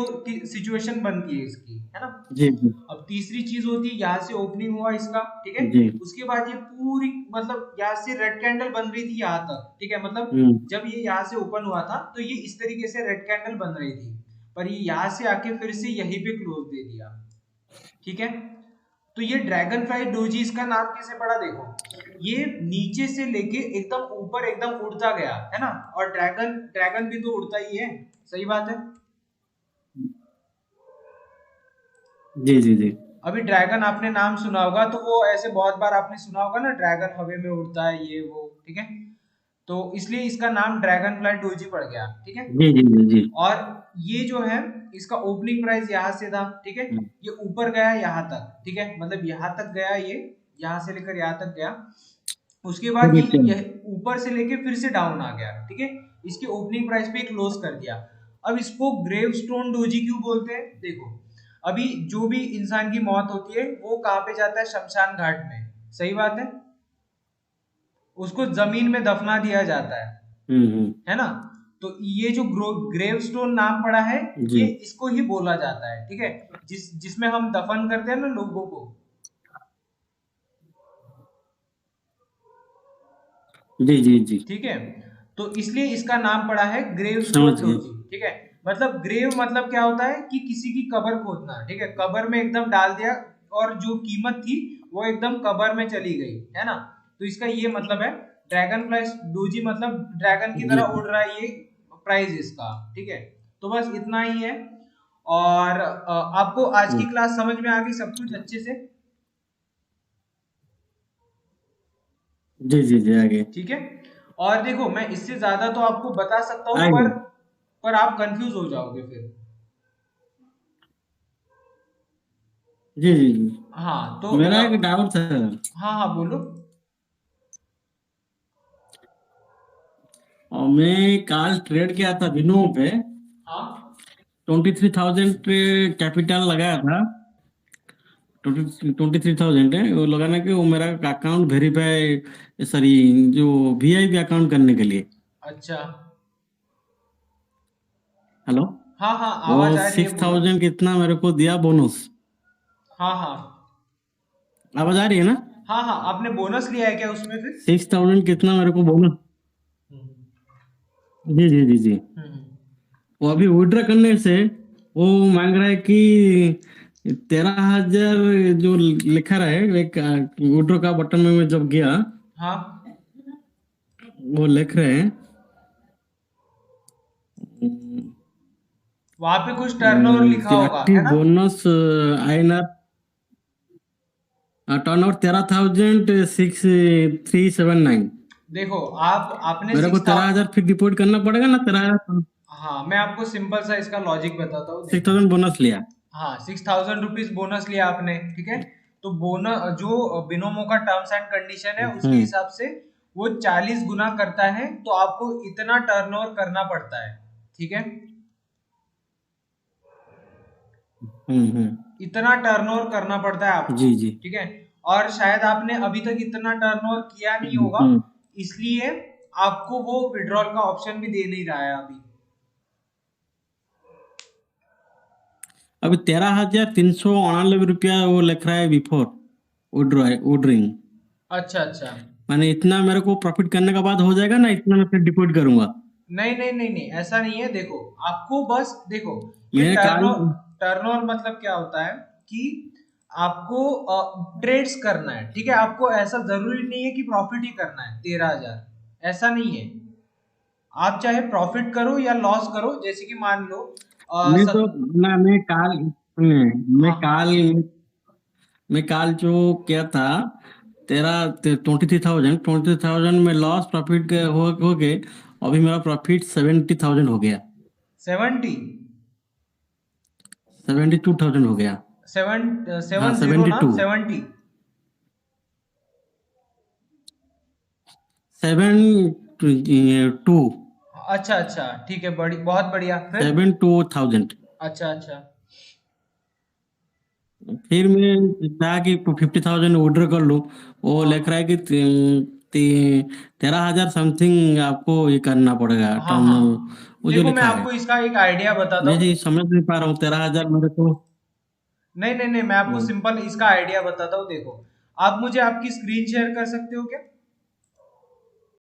सिचुएशन बनती है इसकी, है ना। जी जी अब तीसरी चीज होती है यहाँ से ओपनिंग हुआ इसका, ठीक है, जी। उसके बाद ये पूरी मतलब यहाँ से रेड कैंडल बन रही थी यहाँ तक, ठीक है, मतलब हम्म। जब ये यहाँ से ओपन हुआ था तो ये इस तरीके से रेड कैंडल बन रही थी, पर ये यहाँ से आके फिर से यहीं पे क्लोज दे दिया, ठीक है। तो ये ड्रैगन फ्लाई डोजी इसका नाम कैसे पड़ा देखो, ये नीचे से लेके एकदम ऊपर एकदम उड़ता गया, है ना, और ड्रैगन ड्रैगन भी तो उड़ता ही है, सही बात है। जी जी जी। अभी ड्रैगन आपने नाम सुना होगा तो वो ऐसे बहुत बार आपने सुना होगा ना, ड्रैगन हवा में उड़ता है ये वो, ठीक है। तो इसलिए इसका नाम ड्रैगन फ्लाई डोजी पड़ गया, ठीक है। जी जी जी जी। और ये जो है इसका ओपनिंग प्राइस यहाँ से था, ठीक है, हम्म। ये ऊपर गया यहाँ तक, ठीक है, मतलब यहाँ तक गया, ये यहाँ से लेकर यहाँ तक गया, उसके बाद रिटर्न। ये ऊपर से लेके फिर से डाउन आ गया, ठीक है, इसके ओपनिंग प्राइस पे क्लोज कर दिया। अब इसको ग्रेव स्टोन डोजी क्यों बोलते हैं देखो, अभी जो भी इंसान की मौत होती है वो कहाँ पे जाता है, शमशान घाट में, सही बात है, उसको जमीन में दफना दिया जाता है ना। तो ये जो ग्रेव स्टोन नाम पड़ा है जी ये इसको ही बोला जाता है, ठीक है, जिसमें हम दफन करते हैं ना लोगों को, जी जी जी। ठीक है। तो इसलिए इसका नाम पड़ा है ग्रेव समझ स्टोन गए। डोजी, ठीक है। मतलब ग्रेव मतलब क्या होता है कि किसी की कब्र खोदना, ठीक है, कब्र में एकदम डाल दिया और जो कीमत थी वो एकदम कब्र में चली गई, है ना। तो इसका ये मतलब है ड्रैगन फ्लाई डोजी, मतलब ड्रैगन की जी तरह उड़ रहा है ये प्राइस इसका, ठीक है। तो बस इतना ही है। और आपको आज की हम्म, क्लास समझ में आ गई सब कुछ अच्छे से? जी जी जी आगे ठीक है। और देखो मैं इससे ज्यादा तो आपको बता सकता हूँ, आगे पर आप कंफ्यूज हो जाओगे फिर। जी जी जी हाँ तो मेरा एक डाउट था। हाँ हाँ बोलो। और मैं कल ट्रेड किया था बिनो पे, हाँ 23,000 कैपिटल लगाया था। 23,000 है वो लगाना कि वो मेरा अकाउंट वेरीफाई, सॉरी, जो वीआईपी अकाउंट करने के लिए। अच्छा। हेलो। हाँ हाँ वो आवाज आ रही है, सिक्स बोलो। थाउजेंड कितना मेरे को दिया बोनस। हाँ हाँ आवाज आ रही है ना? हाँ हाँ, आपने बोनस लिया है क्या उसमें फिर? 6,000 कितना मेरे को बोनस। हम्म जी जी जी जी। हम्म। वो अभी विड्रॉ करने से वो मांग रहा है कि 13,000 जो लिखा रहा है एक विड्रॉ का बटन में मैं जब गया, हाँ वो लिख रहे हैं वहां पे कुछ टर्नओवर लिखा होगा है एक्टिव ना? Bonus INR turn over 13,637,9। देखो आप आपने मेरे को 6 13,000 फिर डिपॉजिट करना पड़ेगा ना? 13,000, हाँ मैं आपको सिंपल सा इसका लॉजिक बताता हूँ, सिक्स देखो। थाउजेंड बोनस लिया। हाँ 6,000 रुपीज बोनस लिया आपने, ठीक है। तो बोनस जो बिनोमो का टर्म्स एंड कंडीशन है उसके हम्म हिसाब से वो 40 गुना करता है, तो आपको इतना टर्नओवर करना पड़ता है, ठीक है। हम्म। इतना टर्नओवर करना पड़ता है आपको, जी जी। ठीक है। और शायद आपने अभी तक इतना टर्नओवर किया नहीं होगा, हम्म। इसलिए आपको वो विड्रॉल का ऑप्शन भी दे नहीं रहा है अभी। अभी 13,399 रुपया वो लिख रहा है बिफोर विड्रॉइंग। अच्छा अच्छा। माने इतना मेरे को प्रॉफिट करने के बाद हो जाएगा ना, इतना मैं फिर डिपॉजिट करूंगा? नहीं नहीं नहीं नहीं, ऐसा नहीं है। देखो आपको बस देखो, ये मैंने कल टर्नओवर मतलब क्या होता है कि आपको ट्रेड्स करना है, ठीक है। आपको ऐसा जरूरी नहीं है कि प्रॉफिट ही करना है 13,000, ऐसा नहीं है। आप चाहे प्रॉफिट करो या लॉस करो, जैसे कि मान लो मैं तो सब। ना मैं काल मैं हाँ काल मैं काल जो क्या था, तेरा 23,000 में लॉस प्रॉफिट हो गए। अभी मेरा प्रॉफिट 70,000 हो गया। 70, 72,000 हो गया। सेवन हाँ 70 ना, 72। 70। 7 2 अच्छा अच्छा ठीक है, बड़ी बहुत बढ़िया फिर। 72,000। अच्छा अच्छा। फिर मैं चाहा कि 50,000 ऑर्डर कर लूँ। वो हाँ लिख रहा है कि 13,000 समथिंग आपको ये करना पड़ेगा हाँ टर्न, हाँ। वो जो देखो मैं लिखा है। आपको इसका एक आइडिया बताता मैं हूँ। ये समझ नहीं पा रहा हूँ 13,000 मेरे को। नहीं नहीं नहीं, मैं आपको हम्म, सिंपल इसका आइडिया बताता हूँ, देखो। आप मुझे आपकी स्क्रीन शेयर कर सकते हो क्या?